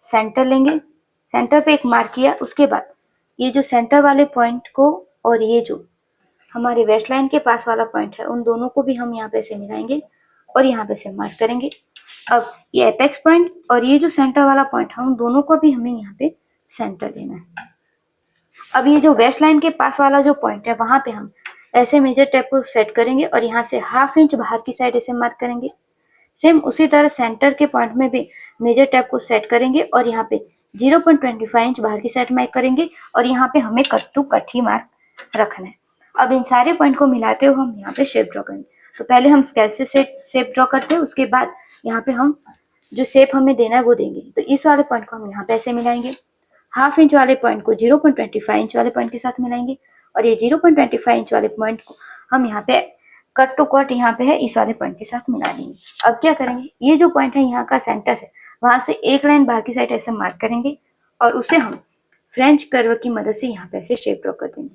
सेंटर लेंगे। सेंटर पे एक मार्क किया, उसके बाद ये जो सेंटर वाले पॉइंट को और ये जो हमारे वेस्ट लाइन के पास वाला पॉइंट है उन दोनों को भी हम यहाँ पे से मिलाएंगे और यहाँ पे से मार्क करेंगे। अब ये एपेक्स पॉइंट और ये जो सेंटर वाला पॉइंट है उन दोनों को भी हमें यहाँ पे सेंटर लेना है। अब ये जो वेस्ट लाइन के पास वाला जो पॉइंट है वहां पे हम ऐसे मेजर टेप को सेट करेंगे और यहाँ से ½ इंच बाहर की साइड ऐसे मार्क करेंगे। सेम उसी तरह सेंटर के पॉइंट में भी मेजर टेप को सेट करेंगे और यहाँ पे 0.25 इंच बाहर की साइड मार्क करेंगे और यहाँ पे हमें कट टू कट ही मार्क रखना है। अब इन सारे पॉइंट को मिलाते हुए हम यहाँ पे शेप ड्रॉ करेंगे। तो पहले हम स्केल से शेप ड्रॉ करते हैं, उसके बाद यहाँ पे हम जो शेप हमें देना है वो देंगे। तो इस वाले पॉइंट को हम यहाँ पे ऐसे मिलाएंगे, ½ इंच वाले पॉइंट को 0.25 इंच वाले पॉइंट के साथ मिलाएंगे और ये 0.25 इंच वाले पॉइंट को हम यहाँ पे कट टू कट यहाँ पे है इस वाले पॉइंट के साथ मिला देंगे। अब क्या करेंगे, ये जो पॉइंट है यहाँ का सेंटर है वहां से एक लाइन बाहर की साइड ऐसे मार्क करेंगे और उसे हम फ्रेंच कर्व की मदद से यहाँ पे ऐसे शेप ड्रॉ कर देंगे।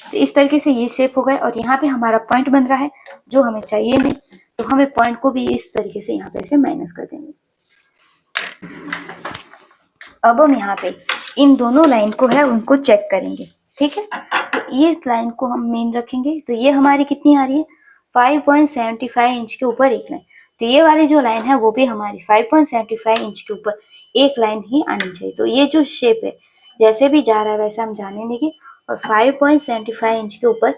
तो इस तरीके से ये शेप हो गया और यहाँ पे हमारा पॉइंट बन रहा है जो हमें चाहिए नहीं, तो हमें पॉइंट को भी इस तरीके से यहाँ पे ऐसे माइनस कर देंगे। अब हम यहाँ पे इन दोनों लाइन को है उनको चेक करेंगे, ठीक है। तो ये लाइन को हम मेन रखेंगे। तो ये हमारी कितनी आ रही है 5.75 इंच के ऊपर एक लाइन। तो ये वाली जो लाइन है वो भी हमारी 5.75 इंच के ऊपर एक लाइन ही आनी चाहिए। तो ये जो शेप है जैसे भी जा रहा है वैसे हम जाने देंगे और 5.75 इंच के ऊपर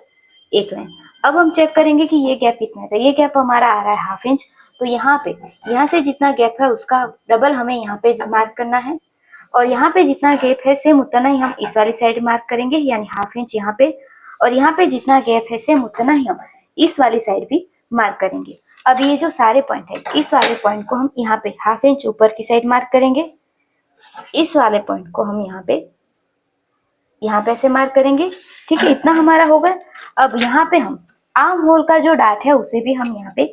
एक लाइन। अब हम चेक करेंगे कि ये गैप कितना है। तो ये गैप हमारा आ रहा है ½ इंच। तो यहाँ पे यहाँ से जितना गैप है उसका डबल हमें यहाँ पे मार्क करना है और यहाँ पे जितना गैप है सेम उतना ही हम इस वाली साइड मार्क करेंगे, यानी ½ इंच यहाँ पे, और यहाँ पे जितना गैप है सेम उतना ही हम इस वाली साइड भी मार्क करेंगे। अब ये जो सारे पॉइंट है इस वाले पॉइंट को हम यहाँ पे ½ इंच ऊपर की साइड मार्क करेंगे, इस वाले पॉइंट को हम यहाँ पे ऐसे मार्क करेंगे, ठीक है। इतना हमारा होगा। अब यहाँ पे हम आर्म होल का जो डार्ट है उसे भी हम यहाँ पे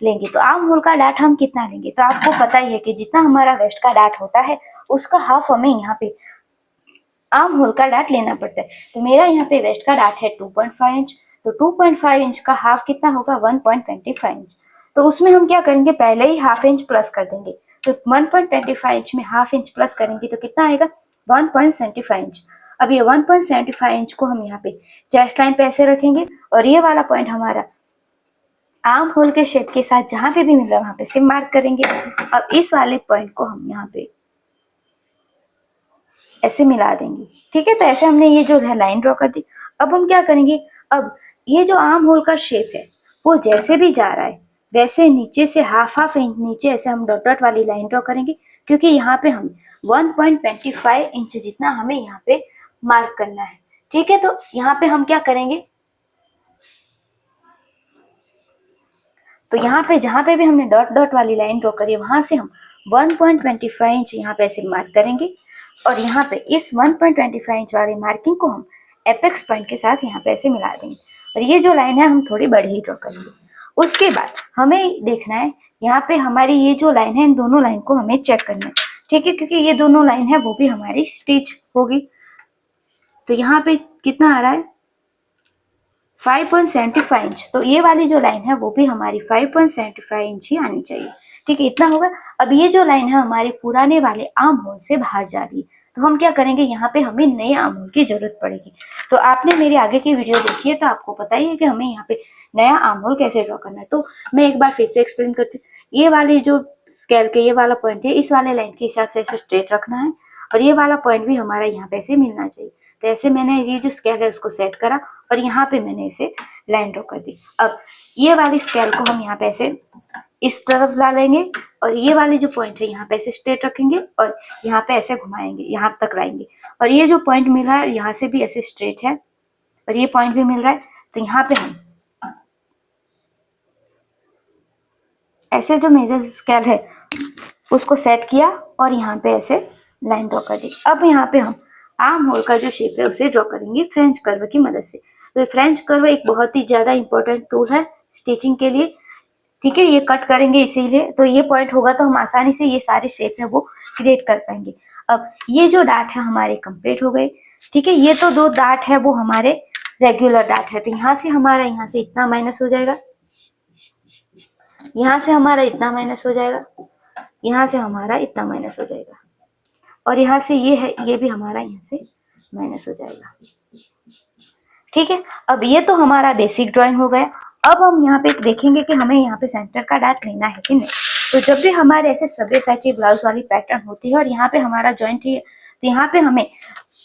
लेंगे। तो आर्म होल का डार्ट हम कितना लेंगे, तो आपको पता ही है कि जितना हमारा वेस्ट का डार्ट होता है उसका ½ हमें यहाँ पे आर्म होल का डार्ट लेना पड़ता है। तो मेरा यहाँ पे वेस्ट का डार्ट है 2.5 इंच, तो 2.5 इंच का हाफ कितना होगा 1.25 इंच। तो उसमें हम क्या करेंगे, पहले ही हाफ इंच प्लस कर देंगे। तो 1.25 इंच में हाफ इंच प्लस करेंगे तो कितना आएगा 1.75 इंच। अब ये 1.75 इंच को हम यहाँ पे चेस्ट लाइन पे ऐसे रखेंगे और ये वाला पॉइंट हमारा आर्म होल के शेप के साथ जहां पे भी मिल रहा है वहां पे सिम मार्क करेंगे। अब इस वाले पॉइंट को हम यहाँ पे ऐसे मिला देंगे। ठीक है, तो ऐसे हमने ये जो है लाइन ड्रॉ कर दी। अब हम क्या करेंगे, अब ये जो आर्म होल का शेप है वो जैसे भी जा रहा है वैसे नीचे से हाफ इंच नीचे ऐसे हम डॉट डॉट वाली लाइन ड्रॉ करेंगे, क्योंकि यहाँ पे हम 1.25 इंच जितना हमें यहाँ पे मार्क करना है। ठीक है, तो यहाँ पे हम क्या करेंगे, तो यहाँ पे जहां पे भी हमने डॉट डॉट वाली लाइन ड्रॉ करी वहां से हम 1.25 इंच यहाँ पे ऐसे मार्क करेंगे और यहाँ पे इस 1.25 इंच वाली मार्किंग को हम एपेक्स पॉइंट के साथ यहाँ पे ऐसे मिला देंगे और ये जो लाइन है हम थोड़ी बड़ी ही ड्रॉ करेंगे। उसके बाद हमें देखना है यहाँ पे हमारी ये जो लाइन है इन दोनों लाइन को हमें चेक करना है। ठीक है, क्योंकि ये दोनों लाइन है वो भी हमारी स्टिच होगी। तो यहाँ पे कितना आ रहा है 5.75 इंच, तो ये वाली जो लाइन है वो भी हमारी 5.75 इंच ही आनी चाहिए। ठीक है, इतना होगा। अब ये जो लाइन है हमारे पुराने वाले आर्म होल से बाहर जा रही है, तो हम क्या करेंगे, यहाँ पे हमें नए आर्म होल की जरूरत पड़ेगी। तो आपने मेरे आगे की वीडियो देखी है तो आपको पता ही है कि हमें यहाँ पे नया आर्म होल कैसे ड्रॉ करना है। तो मैं एक बार फिर से एक्सप्लेन करती हूँ। ये वाले जो स्केल के ये वाला पॉइंट है इस वाले लाइन के हिसाब से ऐसे स्ट्रेट रखना है और ये वाला पॉइंट भी हमारा यहाँ पे ऐसे मिलना चाहिए। तो ऐसे मैंने ये जो स्केल है उसको सेट करा और यहाँ पे मैंने इसे लाइन ड्रॉ कर दी। अब ये वाली स्केल को हम यहाँ पे ऐसे इस तरफ ला लेंगे और ये वाली जो पॉइंट है यहाँ पे ऐसे स्ट्रेट रखेंगे और यहाँ पे ऐसे घुमाएंगे, यहाँ तक लाएंगे और ये जो पॉइंट मिल रहा है यहाँ से भी ऐसे स्ट्रेट है और ये पॉइंट भी मिल रहा है। तो यहाँ पे हम ऐसे जो मेजर स्केल है उसको सेट किया और यहाँ पे ऐसे लाइन ड्रॉ कर दी। अब यहाँ पे हम आर्म होल का जो शेप है उसे ड्रॉ करेंगे फ्रेंच कर्व की मदद से। तो फ्रेंच कर्व एक बहुत ही ज्यादा इंपॉर्टेंट टूल है स्टिचिंग के लिए। ठीक है, ये कट करेंगे इसीलिए, तो ये पॉइंट होगा तो हम आसानी से ये सारे शेप है वो क्रिएट कर पाएंगे। अब ये जो डार्ट है हमारे कंप्लीट हो गए। ठीक है, ये तो दो डार्ट है वो हमारे रेगुलर डार्ट है। तो यहाँ से हमारा यहाँ से इतना माइनस हो जाएगा, यहाँ से हमारा इतना माइनस हो जाएगा, यहाँ से हमारा इतना माइनस हो जाएगा और यहाँ से ये है ये भी हमारा यहाँ से माइनस हो जाएगा। ठीक है, अब ये तो हमारा बेसिक ड्राइंग हो गया। अब हम यहाँ पे देखेंगे कि हमें यहाँ पे सेंटर का डार्ट लेना है कि नहीं। तो जब भी हमारे ऐसे सब्यसाची ब्लाउज वाली पैटर्न होती है और यहाँ पे हमारा जॉइंट है तो यहाँ पे हमें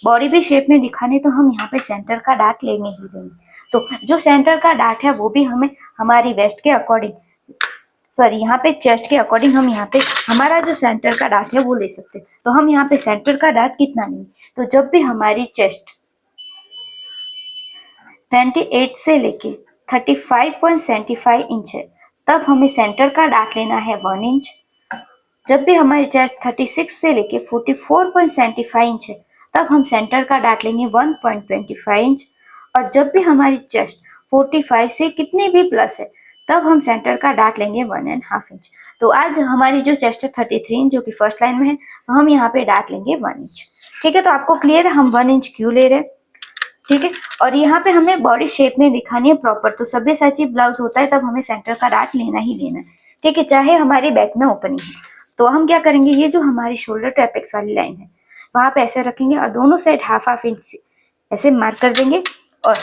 बॉडी भी शेप में दिखाने तो हम यहाँ पे सेंटर का डार्ट लेंगे ही लेंगे। तो जो सेंटर का डार्ट है वो भी हमें हमारी वेस्ट के अकॉर्डिंग यहाँ पे चेस्ट के अकॉर्डिंग हम यहाँ पे हमारा जो सेंटर का डार्ट है वो ले सकते हैं। तो हम यहाँ पे सेंटर का डार्ट कितना लेंगे, तो जब भी हमारी चेस्ट 28 से लेके 35.75 इंच है तब हमें सेंटर का डार्ट लेना है 1 इंच। जब भी हमारी चेस्ट 36 से लेके 44.75 इंच है तब हम सेंटर का डार्ट लेंगे 1.25 इंच। और जब भी हमारी चेस्ट 45 से कितनी भी प्लस है तब हम सेंटर का डार्ट लेंगे 1.5 इंच। तो आज हमारी जो चेस्ट है 33 इंच जो कि फर्स्ट लाइन में है, तो हम यहाँ पे डार्ट लेंगे 1 इंच। ठीक है, तो आपको क्लियर है हम 1 इंच क्यों ले रहे हैं। ठीक है, और यहाँ पे हमें बॉडी शेप में दिखानी है प्रॉपर। तो सब्यसाची ब्लाउज होता है तब हमें सेंटर का डार्ट लेना ही लेना है। ठीक है, चाहे हमारे बैक में ओपनिंग है। तो हम क्या करेंगे, ये जो हमारी शोल्डर टू एपेक्स वाली लाइन है वहां पे ऐसे रखेंगे और दोनों साइड हाफ इंच से ऐसे मार्क कर देंगे और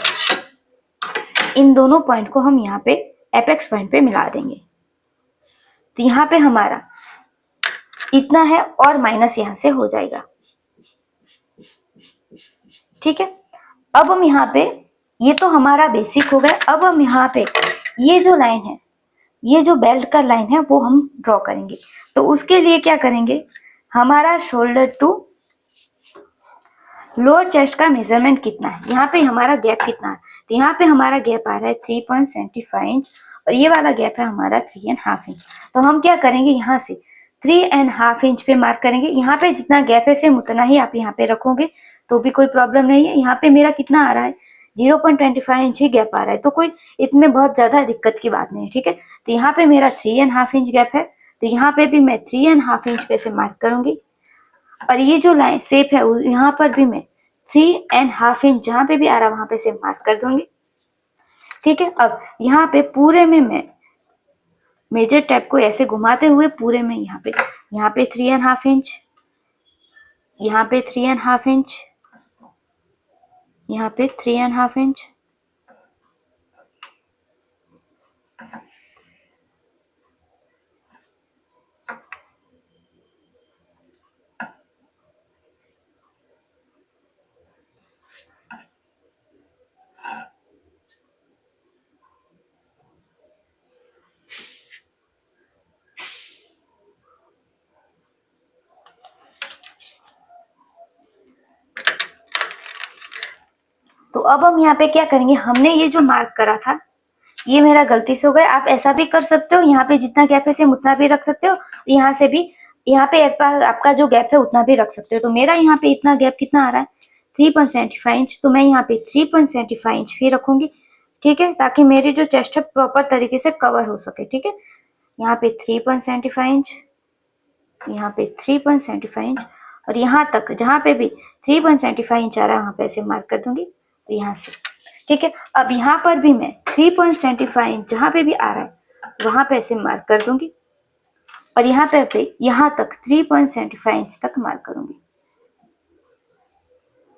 इन दोनों पॉइंट को हम यहाँ पे एपेक्स पॉइंट पे मिला देंगे। तो यहाँ पे हमारा इतना है और माइनस यहाँ से हो जाएगा। ठीक है, अब हम यहाँ पे ये तो हमारा बेसिक हो गया। अब हम यहाँ पे ये जो लाइन है ये जो बेल्ट का लाइन है वो हम ड्रॉ करेंगे। तो उसके लिए क्या करेंगे, हमारा शोल्डर टू लोअर चेस्ट का मेजरमेंट कितना है, यहाँ पे हमारा गैप कितना है। तो यहाँ पे हमारा गैप आ रहा है 3.75 इंच और ये वाला गैप है हमारा 3.5 इंच। तो हम क्या करेंगे, यहाँ से 3.5 इंच पे मार्क करेंगे। यहाँ पे जितना गैप है सेम उतना ही आप यहाँ पे रखोगे तो भी कोई प्रॉब्लम नहीं है। यहाँ पे मेरा कितना आ रहा है 0.25 इंच ही गैप आ रहा है, तो कोई इसमें बहुत ज्यादा दिक्कत की बात नहीं है। ठीक है, तो यहाँ पे मेरा 3.5 इंच गैप है तो यहाँ पे भी मैं 3.5 इंच पे से मार्क करूंगी और ये जो लाइन शेप है यहाँ पर भी मैं 3.5 इंच जहां पे भी आ रहा है वहां पे से मार्क कर दूंगी। ठीक है, अब यहाँ पे पूरे में मैं मेजर टैप को ऐसे घुमाते हुए पूरे में यहाँ पे 3.5 इंच, यहाँ पे 3.5 इंच, यहाँ पे 3.5 इंच, तो अब हम यहाँ पे क्या करेंगे, हमने ये जो मार्क करा था ये मेरा गलती से हो गया। आप ऐसा भी कर सकते हो, यहाँ पे जितना गैप है सेम उतना भी रख सकते हो, यहाँ से भी यहाँ पे आपका जो गैप है उतना भी रख सकते हो। तो मेरा यहाँ पे इतना गैप कितना आ रहा है 3.75 इंच, तो मैं यहाँ पे 3.75 इंच भी रखूंगी। ठीक है, ताकि मेरी जो चेस्ट है प्रॉपर तरीके से कवर हो सके। ठीक है, यहाँ पे 3.75 इंच, यहाँ पे 3.75 इंच, और यहाँ तक जहाँ पे भी 3.75 इंच आ रहा है वहां पे ऐसे मार्क कर दूंगी यहाँ से। ठीक है, अब यहाँ पर भी मैं 3.75 इंच जहाँ पे भी आ रहा है वहां पे ऐसे मार्क कर दूंगी, और यहाँ पे यहाँ तक 3.75 इंच तक मार्क करूंगी।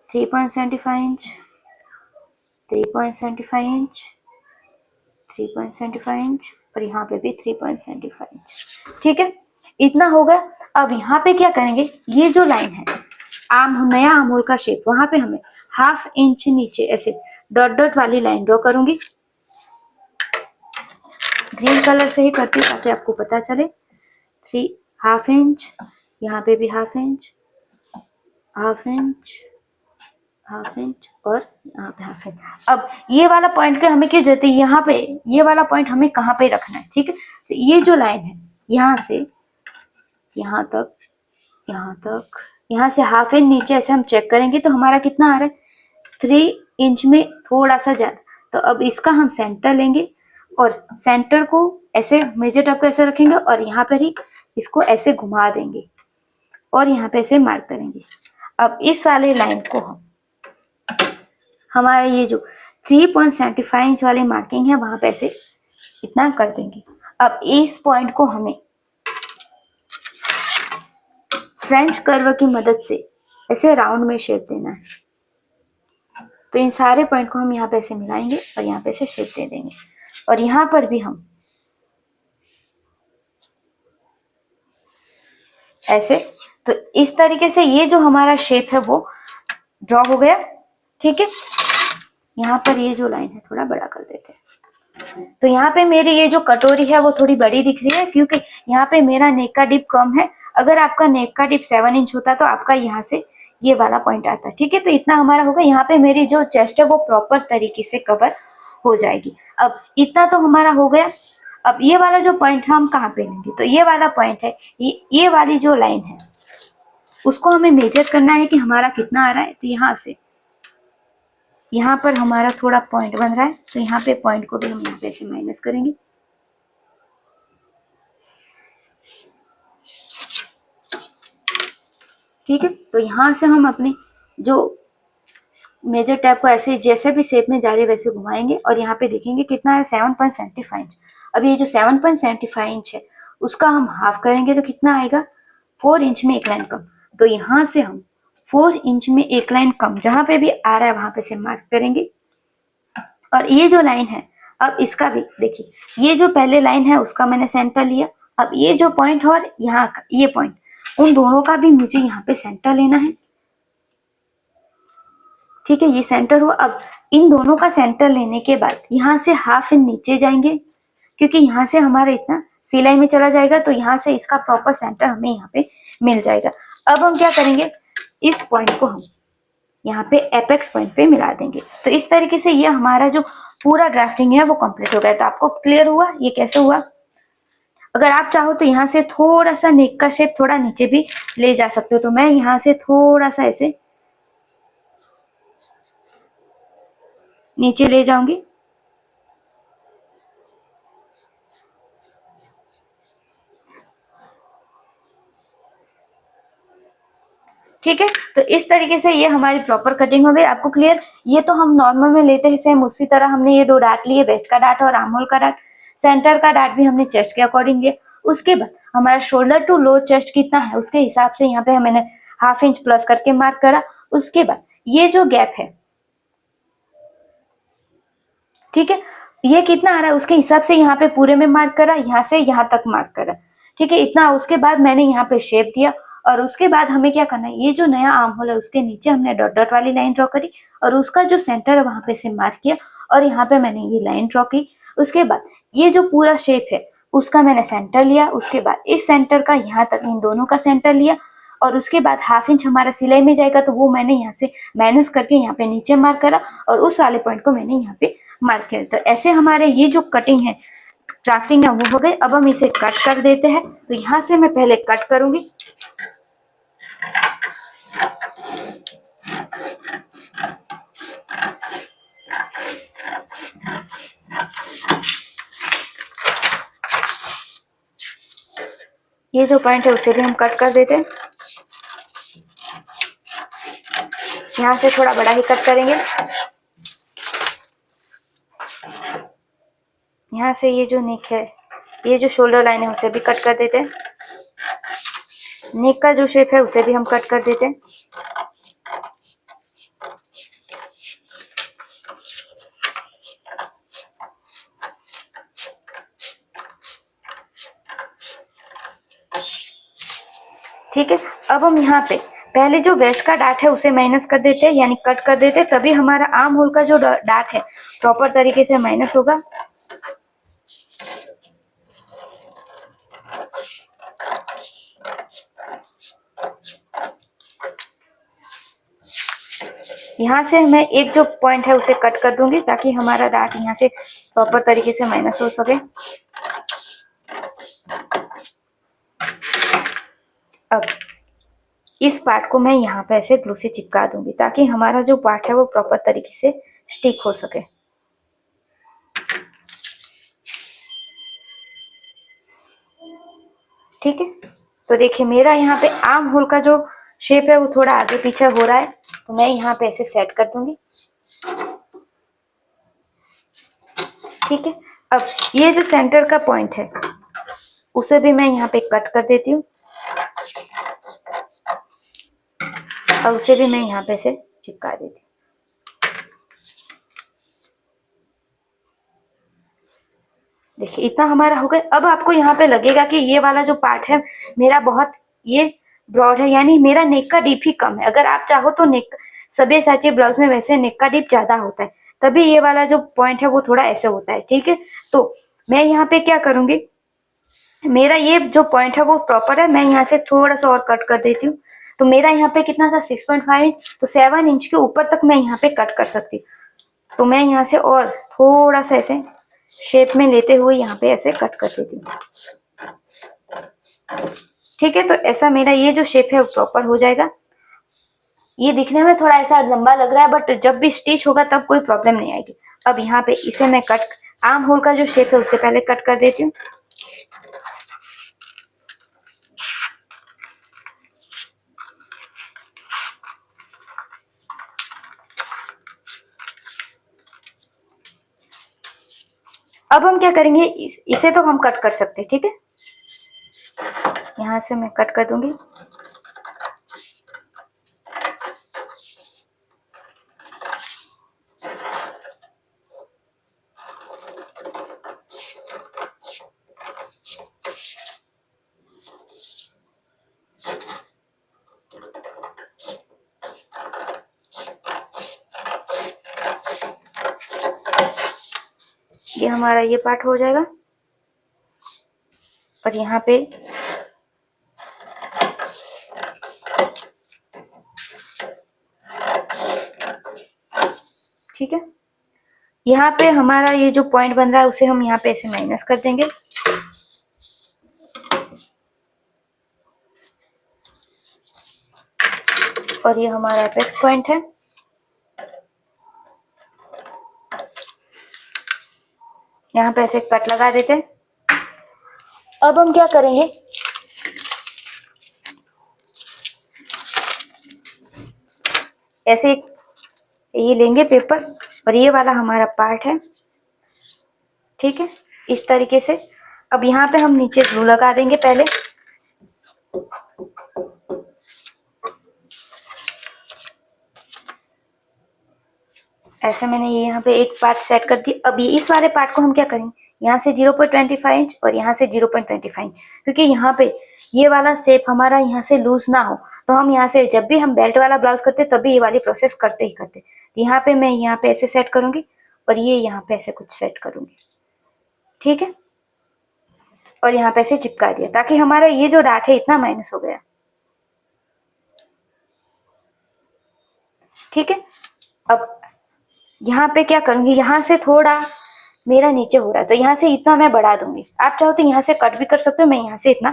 3.75 इंच, 3.75 इंच, 3.75 इंच, और यहाँ पे भी 3.75 इंच। ठीक है, इतना हो गया। अब यहाँ पे क्या करेंगे, ये जो लाइन है नया आमूल का शेप, वहां पे हमें 1/2 इंच नीचे ऐसे डॉट डॉट वाली लाइन ड्रॉ करूंगी। ग्रीन कलर से ही करती हूँ ताकि आपको पता चले। 1/2 इंच, यहाँ पे भी 1/2 इंच, 1/2 इंच, 1/2 इंच, और यहाँ पे 1/2 इंच। अब ये वाला पॉइंट के हमें क्यों जरूरत है, यहाँ पे ये वाला पॉइंट हमें कहाँ पे रखना है। ठीक है, तो ये जो लाइन है यहाँ से यहाँ तक, यहाँ तक, यहाँ से 1/2 इंच नीचे ऐसे हम चेक करेंगे तो हमारा कितना आ रहा है 3 इंच में थोड़ा सा ज्यादा। तो अब इसका हम सेंटर लेंगे और सेंटर को ऐसे मेजर टेप को ऐसे रखेंगे और यहाँ पर ही इसको ऐसे घुमा देंगे और यहाँ पे ऐसे मार्क करेंगे। अब इस वाले लाइन को हम हमारा ये जो 3.75 इंच वाली मार्किंग है वहां पे ऐसे इतना कर देंगे। अब इस पॉइंट को हमें फ्रेंच कर्व की मदद से ऐसे राउंड में शेप देना है। तो इन सारे पॉइंट को हम यहाँ पे ऐसे मिलाएंगे और यहाँ पे ऐसे शेप दे देंगे, और यहाँ पर भी हम ऐसे। तो इस तरीके से ये जो हमारा शेप है वो ड्रॉ हो गया। ठीक है, यहाँ पर ये जो लाइन है थोड़ा बड़ा कर देते हैं। तो यहाँ पे मेरी ये जो कटोरी है वो थोड़ी बड़ी दिख रही है क्योंकि यहाँ पे मेरा नेक का डिप कम है। अगर आपका नेक का डिप 7 इंच होता तो आपका यहाँ से ये वाला पॉइंट आता। ठीक है, तो इतना हमारा होगा। यहाँ पे मेरी जो चेस्ट है वो प्रॉपर तरीके से कवर हो जाएगी। अब इतना तो हमारा हो गया। अब ये वाला जो पॉइंट है हम कहाँ पे लेंगे, तो ये वाला पॉइंट है, ये वाली जो लाइन है उसको हमें मेजर करना है कि हमारा कितना आ रहा है। तो यहाँ से यहाँ पर हमारा थोड़ा पॉइंट बन रहा है, तो यहाँ पे पॉइंट को भी हम यहाँ पे ऐसे माइनस करेंगे। ठीक है, तो यहाँ से हम अपने जो मेजर टैप को ऐसे जैसे भी शेप में जा रहे वैसे घुमाएंगे और यहाँ पे देखेंगे कितना है 7.75 इंच। अब ये जो 7.75 इंच है उसका हम हाफ करेंगे तो कितना आएगा 4 इंच में एक लाइन कम। तो यहाँ से हम 4 इंच में एक लाइन कम जहां पे भी आ रहा है वहां पे से मार्क करेंगे। और ये जो लाइन है अब इसका भी देखिए, ये जो पहले लाइन है उसका मैंने सेंटर लिया। अब ये जो पॉइंट और यहाँ का ये पॉइंट, उन दोनों का भी मुझे यहाँ पे सेंटर लेना है। ठीक है, ये सेंटर हुआ। अब इन दोनों का सेंटर लेने के बाद यहाँ से हाफ इंच नीचे जाएंगे क्योंकि यहाँ से हमारा इतना सिलाई में चला जाएगा, तो यहाँ से इसका प्रॉपर सेंटर हमें यहाँ पे मिल जाएगा। अब हम क्या करेंगे, इस पॉइंट को हम यहाँ पे एपेक्स पॉइंट पे मिला देंगे। तो इस तरीके से ये हमारा जो पूरा ड्राफ्टिंग है वो कंप्लीट हो गया। तो आपको क्लियर हुआ ये कैसे हुआ। अगर आप चाहो तो यहाँ से थोड़ा सा नेक का शेप थोड़ा नीचे भी ले जा सकते हो। तो मैं यहाँ से थोड़ा सा ऐसे नीचे ले जाऊंगी। ठीक है। तो इस तरीके से ये हमारी प्रॉपर कटिंग हो गई। आपको क्लियर? ये तो हम नॉर्मल में लेते हैं सेम उसी तरह हमने ये 2 डार्ट लिए, वेस्ट का डार्ट और आर्म होल का डार्ट। सेंटर का डार्ट भी हमने चेस्ट के अकॉर्डिंग लिया। उसके बाद हमारा शोल्डर टू लोअर चेस्ट कितना है उसके हिसाब से यहाँ पे मैंने ½ इंच प्लस करके मार्क करा। उसके बाद ये जो गैप है, ठीक है, ये कितना आ रहा है उसके हिसाब से यहाँ पे पूरे में मार्क करा, यहाँ से यहाँ तक मार्क करा, ठीक है, इतना। उसके बाद मैंने यहाँ पे शेप दिया और उसके बाद हमें क्या करना है, ये जो नया आर्म होल है उसके नीचे हमने डॉट डॉट वाली लाइन ड्रॉ करी और उसका जो सेंटर है वहां पे से मार्क किया और यहाँ पे मैंने ये लाइन ड्रॉ की। उसके बाद ये जो पूरा शेप है उसका मैंने सेंटर लिया। उसके बाद इस सेंटर का यहाँ तक इन दोनों का सेंटर लिया और उसके बाद ½ इंच हमारा सिलाई में जाएगा तो वो मैंने यहाँ से माइनस करके यहाँ पे नीचे मार्क करा और उस वाले पॉइंट को मैंने यहाँ पे मार्क किया। तो ऐसे हमारे ये जो कटिंग है, ड्राफ्टिंग है, वो हो गई। अब हम इसे कट कर देते हैं। तो यहाँ से मैं पहले कट करूंगी। ये जो पॉइंट है उसे भी हम कट कर देते हैं। यहाँ से थोड़ा बड़ा ही कट करेंगे। यहाँ से ये जो नेक है, ये जो शोल्डर लाइन है उसे भी कट कर देते हैं। नेक का जो शेप है उसे भी हम कट कर देते हैं। ठीक है। अब हम यहाँ पे पहले जो वेस्ट का डार्ट है उसे माइनस कर देते हैं, यानी कट कर देते हैं, तभी हमारा आर्म होल का जो डार्ट है प्रॉपर तरीके से माइनस होगा। यहाँ से मैं एक जो पॉइंट है उसे कट कर दूंगी ताकि हमारा डार्ट यहाँ से प्रॉपर तरीके से माइनस हो सके। अब इस पार्ट को मैं यहाँ पे ऐसे ग्लू से चिपका दूंगी ताकि हमारा जो पार्ट है वो प्रॉपर तरीके से स्टिक हो सके। ठीक है। तो देखिए मेरा यहाँ पे आर्म होल का जो शेप है वो थोड़ा आगे पीछे हो रहा है, तो मैं यहाँ पे ऐसे सेट कर दूंगी। ठीक है। अब ये जो सेंटर का पॉइंट है उसे भी मैं यहाँ पे कट कर देती हूँ और उसे भी मैं यहाँ पे से चिपका देती हूँ। देखिए इतना हमारा हो गया। अब आपको यहाँ पे लगेगा कि ये वाला जो पार्ट है मेरा बहुत ये ब्रॉड है, यानी मेरा नेक का डीप ही कम है। अगर आप चाहो तो नेक सभी साचे ब्लाउज में वैसे नेक का डीप ज्यादा होता है, तभी ये वाला जो पॉइंट है वो थोड़ा ऐसे होता है। ठीक है। तो मैं यहाँ पे क्या करूंगी, मेरा ये जो पॉइंट है वो प्रॉपर है, मैं यहाँ से थोड़ा सा और कट कर देती हूँ। तो मेरा यहाँ पे कितना था 6.5 इंच, तो 7 इंच के ऊपर तक मैं यहाँ पे कट कर सकती हूँ। तो मैं यहाँ से और थोड़ा सा ऐसे शेप में लेते हुए यहाँ पे ऐसे कट कर देती हूँ। ठीक है। तो ऐसा मेरा ये जो शेप है वो प्रॉपर हो जाएगा। ये दिखने में थोड़ा ऐसा लंबा लग रहा है बट जब भी स्टिच होगा तब कोई प्रॉब्लम नहीं आएगी। अब यहाँ पे इसे मैं कट आर्म होल का जो शेप है उससे पहले कट कर देती हूँ। अब हम क्या करेंगे, इसे तो हम कट कर सकते हैं। ठीक है। यहाँ से मैं कट कर दूंगी। ये हमारा ये पार्ट हो जाएगा और यहाँ पे ठीक है, यहाँ पे हमारा ये जो पॉइंट बन रहा है उसे हम यहाँ पे ऐसे माइनस कर देंगे। और ये हमारा एपेक्स पॉइंट है। यहाँ पे ऐसे कट लगा देते हैं। अब हम क्या करेंगे, ऐसे ये लेंगे पेपर और ये वाला हमारा पार्ट है, ठीक है, इस तरीके से। अब यहाँ पे हम नीचे ग्लू लगा देंगे पहले। ऐसे मैंने ये यहाँ पे एक पार्ट सेट कर दी। अब ये इस वाले पार्ट को हम क्या करेंगे, यहाँ से 0.25 इंच और यहाँ से 0.25 इंच, क्योंकि यहाँ पे ये वाला शेप हमारा यहाँ से लूज ना हो, तो हम यहाँ से जब भी हम बेल्ट वाला ब्लाउज करते तभी ये वाली प्रोसेस करते ही करते। तो यहाँ पे मैं यहाँ पे ऐसे सेट करूंगी और ये यहाँ पे ऐसे कुछ सेट करूंगी, ठीक है, और यहाँ पे ऐसे चिपका दिया ताकि हमारा ये जो डार्ट है इतना माइनस हो गया, ठीक है। अब यहाँ पे क्या करूंगी, यहाँ से थोड़ा मेरा नीचे हो रहा है तो यहाँ से इतना मैं बढ़ा दूंगी। आप चाहो तो यहाँ से कट भी कर सकते हो, मैं यहाँ से इतना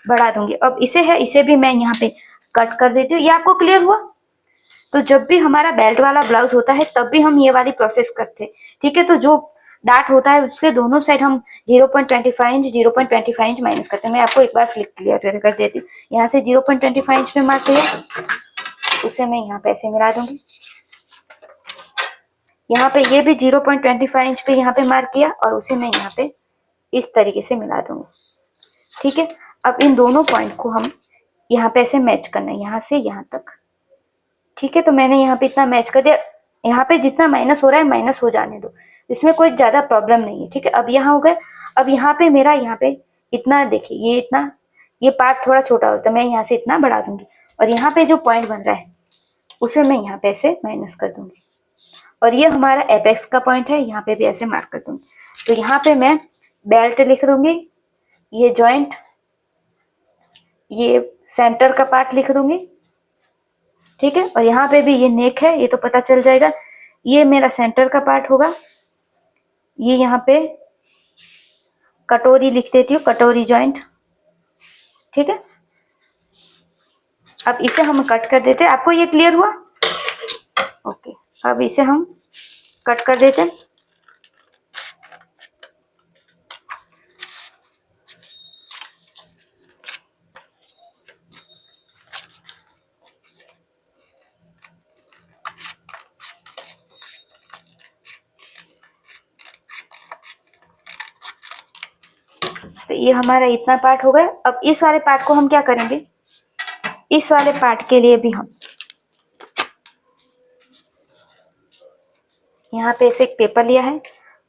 बढ़ा दूंगी। अब इसे है, इसे भी मैं यहाँ पे कट कर देती हूँ। ये आपको क्लियर हुआ? तो जब भी हमारा बेल्ट वाला ब्लाउज होता है तब भी हम ये वाली प्रोसेस करते हैं, ठीक है। तो जो डार्ट होता है उसके दोनों साइड हम 0.25 इंच 0.25 इंच माइनस करते हैं। मैं आपको एक बार फ्लिप क्लियर कर देती हूँ। यहाँ से 0.25 इंच पे मार्क किया, उसे मैं यहाँ पे ऐसे मिला दूंगी। यहाँ पे ये भी 0.25 इंच पे यहाँ पे मार्क किया और उसे मैं यहाँ पे इस तरीके से मिला दूंगी, ठीक है। अब इन दोनों पॉइंट को हम यहाँ पे ऐसे मैच करना है, यहाँ से यहाँ तक, ठीक है। तो मैंने यहाँ पे इतना मैच कर दिया। यहाँ पे जितना माइनस हो रहा है माइनस हो जाने दो, इसमें कोई ज्यादा प्रॉब्लम नहीं है, ठीक है। अब यहाँ हो गए। अब यहाँ पे मेरा यहाँ पे इतना देखिए, ये इतना, ये पार्ट थोड़ा छोटा हो तो मैं यहाँ से इतना बढ़ा दूंगी और यहाँ पे जो पॉइंट बन रहा है उसे मैं यहाँ पे ऐसे माइनस कर दूंगी और ये हमारा एपेक्स का पॉइंट है, यहाँ पे भी ऐसे मार्क कर दूंगी। तो यहाँ पे मैं बेल्ट लिख दूंगी, ये जॉइंट, ये सेंटर का पार्ट लिख दूंगी, ठीक है। और यहाँ पे भी ये नेक है, ये तो पता चल जाएगा, ये मेरा सेंटर का पार्ट होगा। ये यहाँ पे कटोरी लिख देती हूँ, कटोरी जॉइंट, ठीक है। अब इसे हम कट कर देते हैं। आपको ये क्लियर हुआ? ओके, अब इसे हम कट कर देते हैं। तो ये हमारा इतना पार्ट हो गया। अब इस वाले पार्ट को हम क्या करेंगे, इस वाले पार्ट के लिए भी हम यहाँ पे ऐसे एक पेपर लिया है,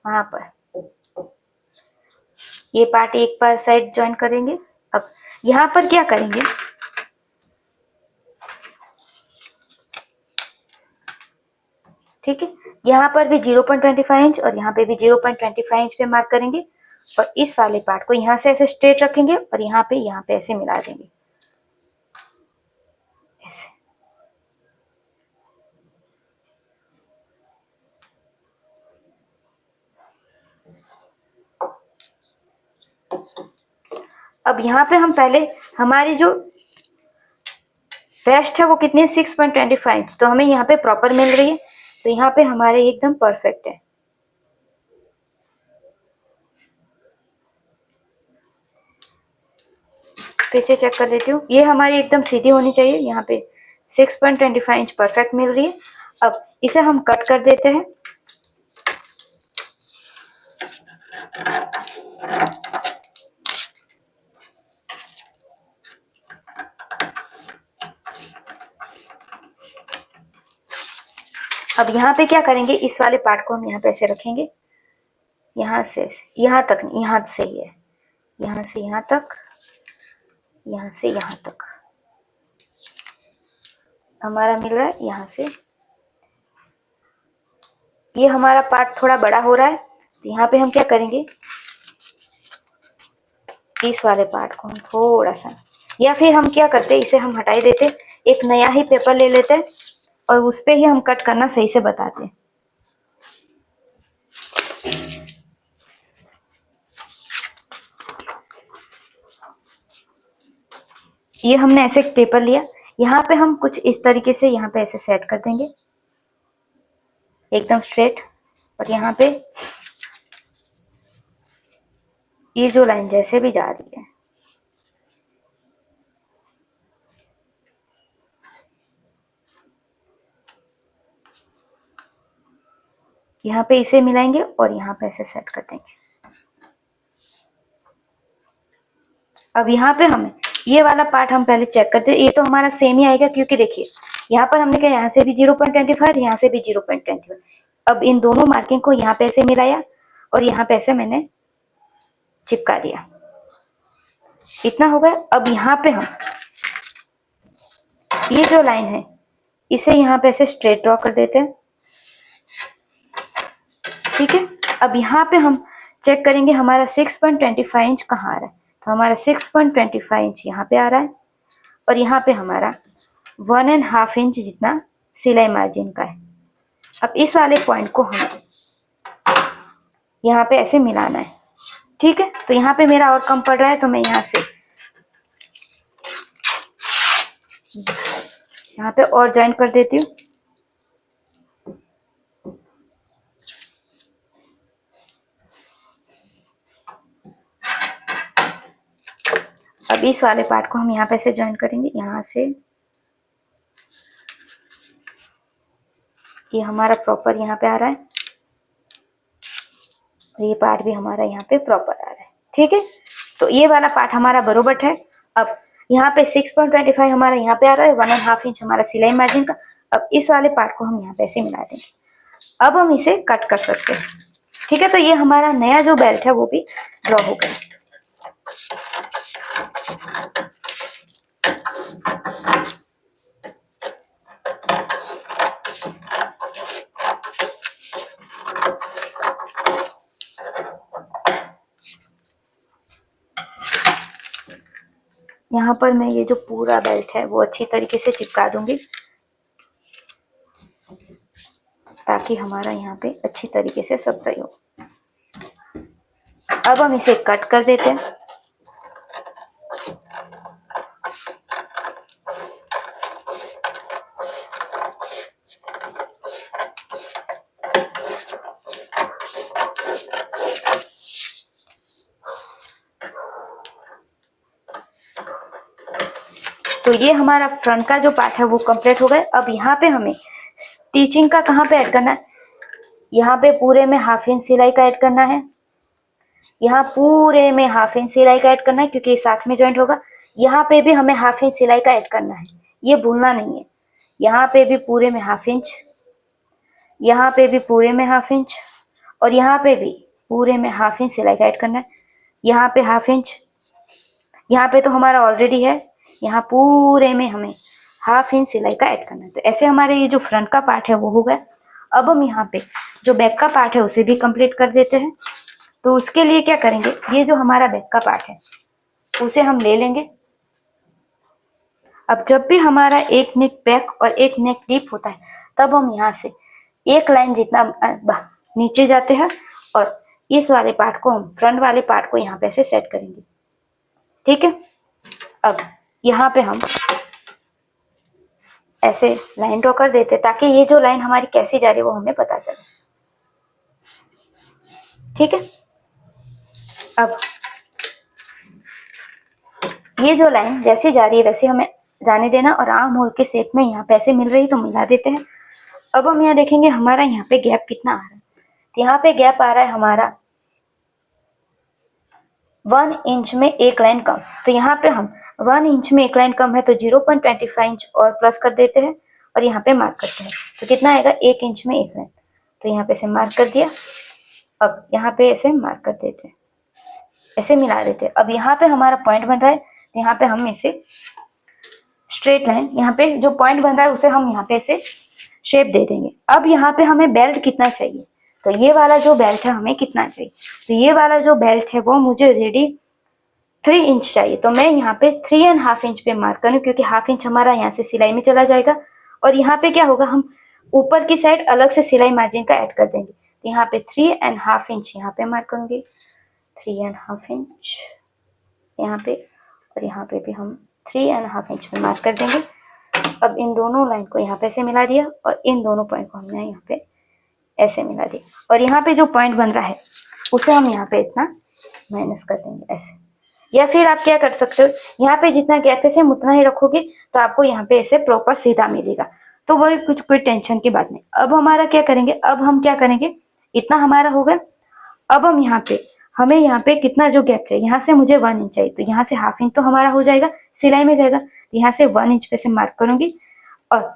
वहां पर ये पार्ट एक बार साइड ज्वाइन करेंगे। अब यहाँ पर क्या करेंगे, ठीक है, यहाँ पर भी 0.25 इंच और यहाँ पे भी 0.25 इंच पे मार्क करेंगे और इस वाले पार्ट को यहाँ से ऐसे स्ट्रेट रखेंगे और यहाँ पे ऐसे मिला देंगे ऐसे। अब यहाँ पे हम पहले हमारी जो वेस्ट है वो कितनी, 6.25 इंच, तो हमें यहाँ पे प्रॉपर मिल रही है। तो यहाँ पे हमारे एकदम परफेक्ट है। फिर से चेक कर लेती हूँ, ये हमारी एकदम सीधी होनी चाहिए। यहाँ पे 6.25 इंच परफेक्ट मिल रही है। अब इसे हम कट कर देते हैं। अब यहाँ पे क्या करेंगे, इस वाले पार्ट को हम यहाँ पे ऐसे रखेंगे, यहाँ से यहाँ तक नहीं, यहाँ से ही है, यहाँ से यहाँ तक, यहाँ से यहाँ तक हमारा मिल रहा है। यहाँ से ये हमारा पार्ट थोड़ा बड़ा हो रहा है, तो यहाँ पे हम क्या करेंगे, इस वाले पार्ट को हम थोड़ा सा, या फिर हम क्या करते, इसे हम हटाई देते, एक नया ही पेपर ले लेते और उस पे ही हम कट करना सही से बताते। ये हमने ऐसे एक पेपर लिया, यहाँ पे हम कुछ इस तरीके से यहाँ पे ऐसे सेट कर देंगे एकदम स्ट्रेट। और यहाँ पे ये जो लाइन जैसे भी जा रही है, यहाँ पे इसे मिलाएंगे और यहाँ पे ऐसे सेट कर देंगे। अब यहाँ पे हमें ये वाला पार्ट हम पहले चेक करते हैं, ये तो हमारा सेम ही आएगा क्योंकि देखिए यहाँ पर हमने क्या यहाँ से भी 0.25 यहाँ से भी 0.25। अब इन दोनों मार्किंग को यहाँ पे ऐसे मिलाया और यहाँ पे ऐसे मैंने चिपका दिया, इतना हो गया। अब यहाँ पे हम ये जो लाइन है इसे यहाँ पे ऐसे स्ट्रेट ड्रॉ कर देते हैं, ठीक है। अब यहाँ पे हम चेक करेंगे हमारा 6.25 इंच कहाँ आ रहा है, तो हमारा 6.25 इंच यहाँ पे आ रहा है और यहाँ पे हमारा 1.5 इंच जितना सिलाई मार्जिन का है। अब इस वाले पॉइंट को हमें यहाँ पे ऐसे मिलाना है, ठीक है। तो यहाँ पे मेरा और कम पड़ रहा है तो मैं यहाँ से यहाँ पे और जॉइंट कर देती हूँ। अब इस वाले पार्ट को हम यहाँ पे से जॉइन करेंगे, यहाँ से ये हमारा प्रॉपर यहाँ पे आ रहा है और ये पार्ट भी हमारा यहाँ पे प्रॉपर आ रहा है, ठीक है। तो ये वाला पार्ट हमारा बरोबर है। अब यहाँ पे 6.25 हमारा यहाँ पे आ रहा है, 1.5 इंच हमारा सिलाई मार्जिन का। अब इस वाले पार्ट को हम यहाँ पे ऐसे मिला देंगे। अब हम इसे कट कर सकते हैं, ठीक है। तो ये हमारा नया जो बेल्ट है वो भी ड्रॉ हो गया। यहाँ पर मैं ये जो पूरा बेल्ट है वो अच्छी तरीके से चिपका दूंगी ताकि हमारा यहाँ पे अच्छी तरीके से सब सही हो। अब हम इसे कट कर देते हैं। तो ये हमारा फ्रंट का जो पार्ट है वो कंप्लीट हो गया। अब यहाँ पे हमें स्टिचिंग का कहाँ पे ऐड करना है, यहाँ पे पूरे में 1/2 इंच सिलाई का ऐड करना है, यहाँ पूरे में 1/2 इंच सिलाई का ऐड करना है क्योंकि साथ में जॉइंट होगा। यहाँ पे भी हमें 1/2 इंच सिलाई का ऐड करना है, ये भूलना नहीं है। यहाँ पे भी पूरे में 1/2 इंच, यहाँ पे भी पूरे में 1/2 इंच और यहाँ पे भी पूरे में 1/2 इंच सिलाई का ऐड करना है। यहाँ पे 1/2 इंच, यहाँ पे तो हमारा ऑलरेडी है, यहाँ पूरे में हमें 1/2 इंच सिलाई का ऐड करना है। तो ऐसे हमारे ये जो फ्रंट का पार्ट है वो हो गया। अब हम यहाँ पे जो बैक का पार्ट है उसे भी कंप्लीट कर देते हैं। तो उसके लिए क्या करेंगे, ये जो हमारा बैक का पार्ट है उसे हम ले लेंगे। अब जब भी हमारा एक नेक बैक और एक नेक डीप होता है तब हम यहाँ से एक लाइन जितना नीचे जाते हैं और इस वाले पार्ट को हम फ्रंट वाले पार्ट को यहाँ पे ऐसे सेट करेंगे, ठीक है। अब यहाँ पे हम ऐसे लाइन ड्रॉ कर देते ताकि ये जो लाइन हमारी कैसी जा रही है वो हमें पता चले, ठीक है। अब ये जो लाइन जैसी जा रही है वैसे हमें जाने देना और आर्म होल के शेप में यहाँ पे ऐसे मिल रही तो मिला देते हैं। अब हम यहाँ देखेंगे हमारा यहाँ पे गैप कितना आ रहा है, तो यहाँ पे गैप आ रहा है हमारा 1 इंच में एक लाइन कम। तो यहाँ पे हम 1 इंच में एक लाइन कम है तो 0.25 इंच और प्लस कर देते हैं और यहाँ पे मार्क करते हैं। तो कितना आएगा, 1 इंच में एक लाइन। तो यहाँ पे ऐसे मार्क कर दिया। अब यहाँ पे ऐसे मार्क कर देते हैं, ऐसे मिला देते हैं। अब यहाँ पे हमारा पॉइंट बन रहा है तो यहाँ पे हम इसे स्ट्रेट लाइन, यहाँ पे जो पॉइंट बन रहा है उसे हम यहाँ पे ऐसे शेप दे देंगे। अब यहाँ पे हमें बेल्ट कितना चाहिए, तो ये वाला जो बेल्ट है हमें कितना चाहिए, तो ये वाला जो बेल्ट है वो मुझे रेडी 3 इंच चाहिए। तो मैं यहाँ पे 3.5 इंच पे मार्क करूँ क्योंकि 1/2 इंच हमारा यहाँ से सिलाई में चला जाएगा और यहाँ पे क्या होगा, हम ऊपर की साइड अलग से सिलाई मार्जिन का ऐड कर देंगे। तो यहाँ पे 3.5 इंच यहाँ पे मार्क करूंगी, 3.5 इंच यहाँ पे और यहाँ पे भी हम 3.5 इंच पे मार्क कर देंगे। अब इन दोनों लाइन को यहाँ पे ऐसे मिला दिया और इन दोनों पॉइंट को हमने यहाँ पे ऐसे मिला दिया और यहाँ पे जो पॉइंट बन रहा है उसे हम यहाँ पे इतना माइनस कर देंगे ऐसे। या फिर आप क्या कर सकते हो, यहाँ पे जितना गैप है सेम उतना ही रखोगे तो आपको यहाँ पे ऐसे प्रॉपर सीधा मिलेगा। तो वही कुछ कोई टेंशन की बात नहीं। अब हमारा क्या करेंगे, अब हम क्या करेंगे, इतना हमारा हो गया। अब हम हमें यहाँ पे कितना जो गैप चाहिए, यहाँ से मुझे 1 इंच चाहिए, तो यहाँ से ½ इंच तो हमारा हो जाएगा, सिलाई में जाएगा। यहाँ से 1 इंच पे से मार्क करूंगी और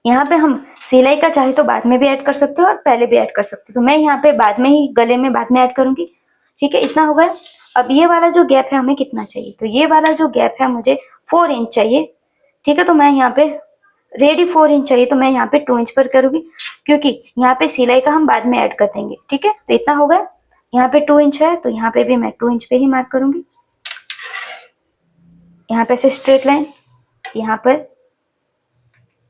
यहाँ पे हम सिलाई का चाहे तो बाद में भी ऐड कर सकते हो और पहले भी ऐड कर सकते हो, तो मैं यहाँ पे बाद में ही गले में बाद में ऐड करूंगी। ठीक है, इतना हो गया। अब ये वाला जो गैप है हमें कितना चाहिए, तो ये वाला जो गैप है मुझे 4 इंच चाहिए। ठीक है, तो मैं यहाँ पे रेडी 4 इंच चाहिए, तो मैं यहाँ पे 2 इंच पर करूंगी, क्योंकि यहाँ पे सिलाई का हम बाद में ऐड कर देंगे। ठीक है, तो इतना हो गया। यहाँ पे 2 इंच है, तो यहाँ पे भी मैं 2 इंच पे ही मार्क करूंगी। यहाँ पे से स्ट्रेट लाइन, यहाँ पर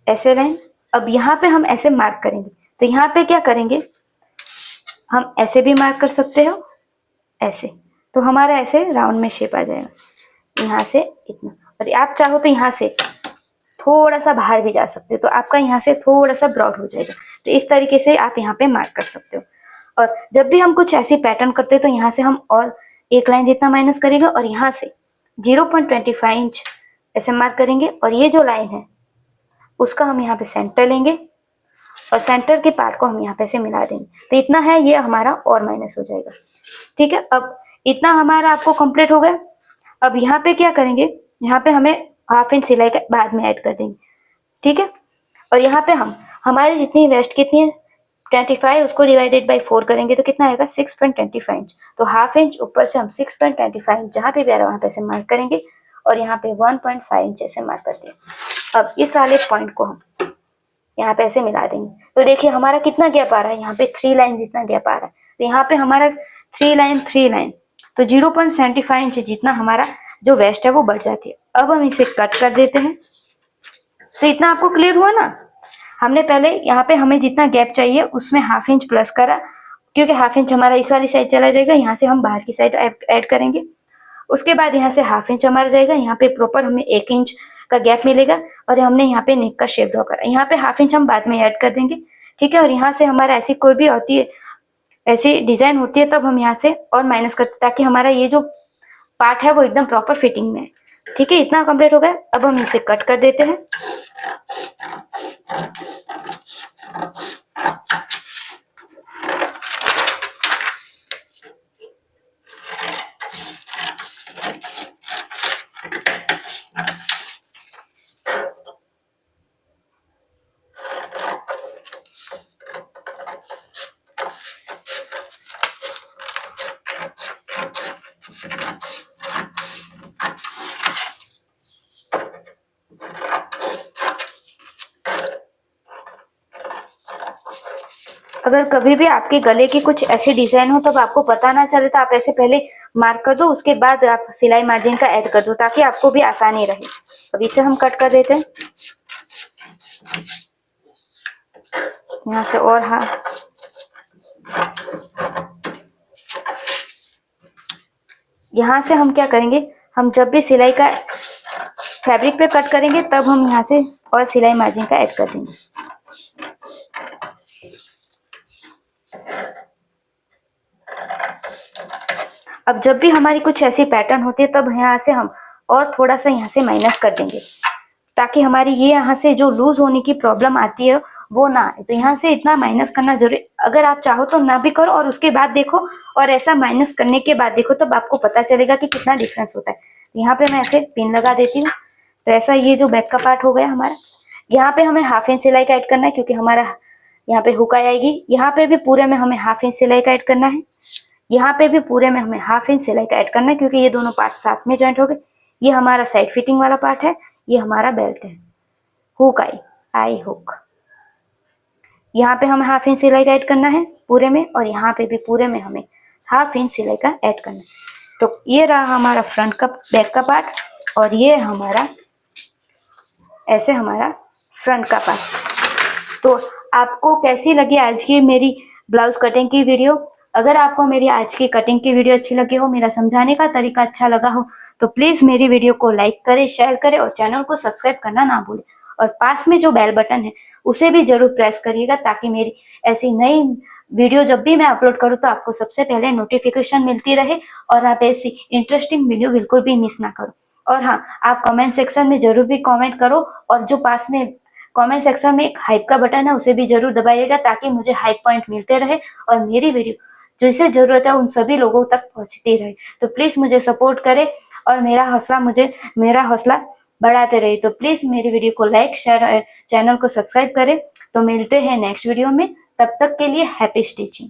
ऐसे लाइन। अब यहाँ पे हम ऐसे मार्क करेंगे, तो यहाँ पे क्या करेंगे, हम ऐसे भी मार्क कर सकते हो, ऐसे, तो हमारा ऐसे राउंड में शेप आ जाएगा। यहाँ से इतना, और आप चाहो तो यहाँ से थोड़ा सा बाहर भी जा सकते हो, तो आपका यहाँ से थोड़ा सा ब्रॉड हो जाएगा। तो इस तरीके से आप यहाँ पे मार्क कर सकते हो। और जब भी हम कुछ ऐसी पैटर्न करते हैं तो यहाँ से हम और 1 लाइन जितना माइनस करेंगे और यहाँ से 0.25 इंच ऐसे मार्क करेंगे, और ये जो लाइन है उसका हम यहाँ पे सेंटर लेंगे और सेंटर के पार्ट को हम यहाँ पे से मिला देंगे। तो इतना है, ये हमारा और माइनस हो जाएगा। ठीक है, अब इतना हमारा आपको कंप्लीट हो गया। अब यहाँ पे क्या करेंगे, यहाँ पे हमें ½ इंच सिलाई का बाद में ऐड कर देंगे। ठीक है, और यहाँ पे हम हमारी जितनी वेस्ट कितनी है 25, उसको डिवाइडेड बाई 4 करेंगे तो कितना आएगा 6.25 इंच। तो ½ इंच ऊपर से हम 6.25 इंच जहाँ पे भी आ रहा है वहाँ पे से मार्क करेंगे, और यहाँ पे 1.5 इंच ऐसे मार्क करते हैं। अब इस वाले पॉइंट को हम यहाँ पे ऐसे मिला देंगे, तो देखिए हमारा कितना गैप आ रहा है, यहाँ पे 3 लाइन जितना गैप आ रहा है। तो यहाँ पे हमारा 3 लाइन, तो 0.75 इंच जितना हमारा जो वेस्ट है वो बढ़ जाती है। अब हम इसे कट कर देते हैं। तो इतना आपको क्लियर हुआ ना। हमने पहले यहाँ पे हमें जितना गैप चाहिए उसमें ½ इंच प्लस करा, क्योंकि ½ इंच हमारा इस वाली साइड चला जाएगा, यहाँ से हम बाहर की साइड ऐड करेंगे। उसके बाद यहाँ से ½ इंच हमारा जाएगा, यहाँ पे प्रॉपर हमें 1 इंच का गैप मिलेगा, और हमने यहाँ पे नेक का शेप ड्रॉ करा। यहाँ पे ½ इंच हम बाद में ऐड कर देंगे। ठीक है, और यहाँ से हमारा ऐसी कोई भी होती है, ऐसी डिजाइन होती है, तब हम यहाँ से और माइनस करते ताकि हमारा ये जो पार्ट है वो एकदम प्रॉपर फिटिंग में है। ठीक है, इतना कंप्लीट हो गया। अब हम इसे कट कर देते हैं। अगर कभी भी आपके गले की कुछ ऐसी डिजाइन हो तब आपको पता ना चले, तो आप ऐसे पहले मार्क कर दो, उसके बाद आप सिलाई मार्जिन का ऐड कर दो ताकि आपको भी आसानी रहे। अब इसे हम कट कर देते हैं यहाँ से, और हाँ यहाँ से हम क्या करेंगे, हम जब भी सिलाई का फैब्रिक पे कट करेंगे तब हम यहाँ से और सिलाई मार्जिन का ऐड कर देंगे। अब जब भी हमारी कुछ ऐसी पैटर्न होती है तब यहाँ से हम और थोड़ा सा यहाँ से माइनस कर देंगे, ताकि हमारी ये यहाँ से जो लूज होने की प्रॉब्लम आती है वो ना आए। तो यहाँ से इतना माइनस करना जरूरी, अगर आप चाहो तो ना भी करो और उसके बाद देखो, और ऐसा माइनस करने के बाद देखो, तब आपको पता चलेगा कि कितना डिफरेंस होता है। यहाँ पे मैं ऐसे पिन लगा देती हूँ। तो ऐसा ये जो बैक का पार्ट हो गया हमारा, यहाँ पे हमें ½ इंच सिलाई का ऐड करना है, क्योंकि हमारा यहाँ पे हुक आएगी। यहाँ पे भी पूरे में हमें ½ इंच सिलाई का ऐड करना है, यहाँ पे भी पूरे में हमें ½ इंच सिलाई का ऐड करना है, क्योंकि ये दोनों पार्ट साथ में ज्वाइंट हो गए। ये हमारा साइड फिटिंग वाला पार्ट है, ये हमारा बेल्ट है, हुक आई हुक। यहाँ पे हमें ½ इंच सिलाई का ऐड करना है पूरे में, और यहाँ पे भी पूरे में हमें ½ इंच सिलाई का ऐड करना है। तो ये रहा हमारा फ्रंट का बैक का पार्ट, और ये हमारा ऐसे हमारा फ्रंट का पार्ट। तो आपको कैसी लगी आज की मेरी ब्लाउज कटिंग की वीडियो? अगर आपको मेरी आज की कटिंग की वीडियो अच्छी लगी हो, मेरा समझाने का तरीका अच्छा लगा हो, तो प्लीज मेरी वीडियो को लाइक करें, शेयर करें और चैनल को सब्सक्राइब करना ना भूलें। और पास में जो बेल बटन है उसे भी जरूर प्रेस करिएगा, ताकि मेरी ऐसी नई वीडियो जब भी मैं अपलोड करूँ तो आपको सबसे पहले नोटिफिकेशन मिलती रहे, और आप ऐसी इंटरेस्टिंग वीडियो बिल्कुल भी मिस ना करो। और हाँ, आप कमेंट सेक्शन में जरूर भी कमेंट करो, और जो पास में कमेंट सेक्शन में एक हाइप का बटन है, उसे भी जरूर दबाइएगा ताकि मुझे हाइप पॉइंट मिलते रहे और मेरी वीडियो जिसे जरूरत है उन सभी लोगों तक पहुंचती रहे। तो प्लीज मुझे सपोर्ट करें और मेरा हौसला बढ़ाते रहे। तो प्लीज मेरी वीडियो को लाइक, शेयर, चैनल को सब्सक्राइब करें। तो मिलते हैं नेक्स्ट वीडियो में, तब तक के लिए हैप्पी स्टिचिंग।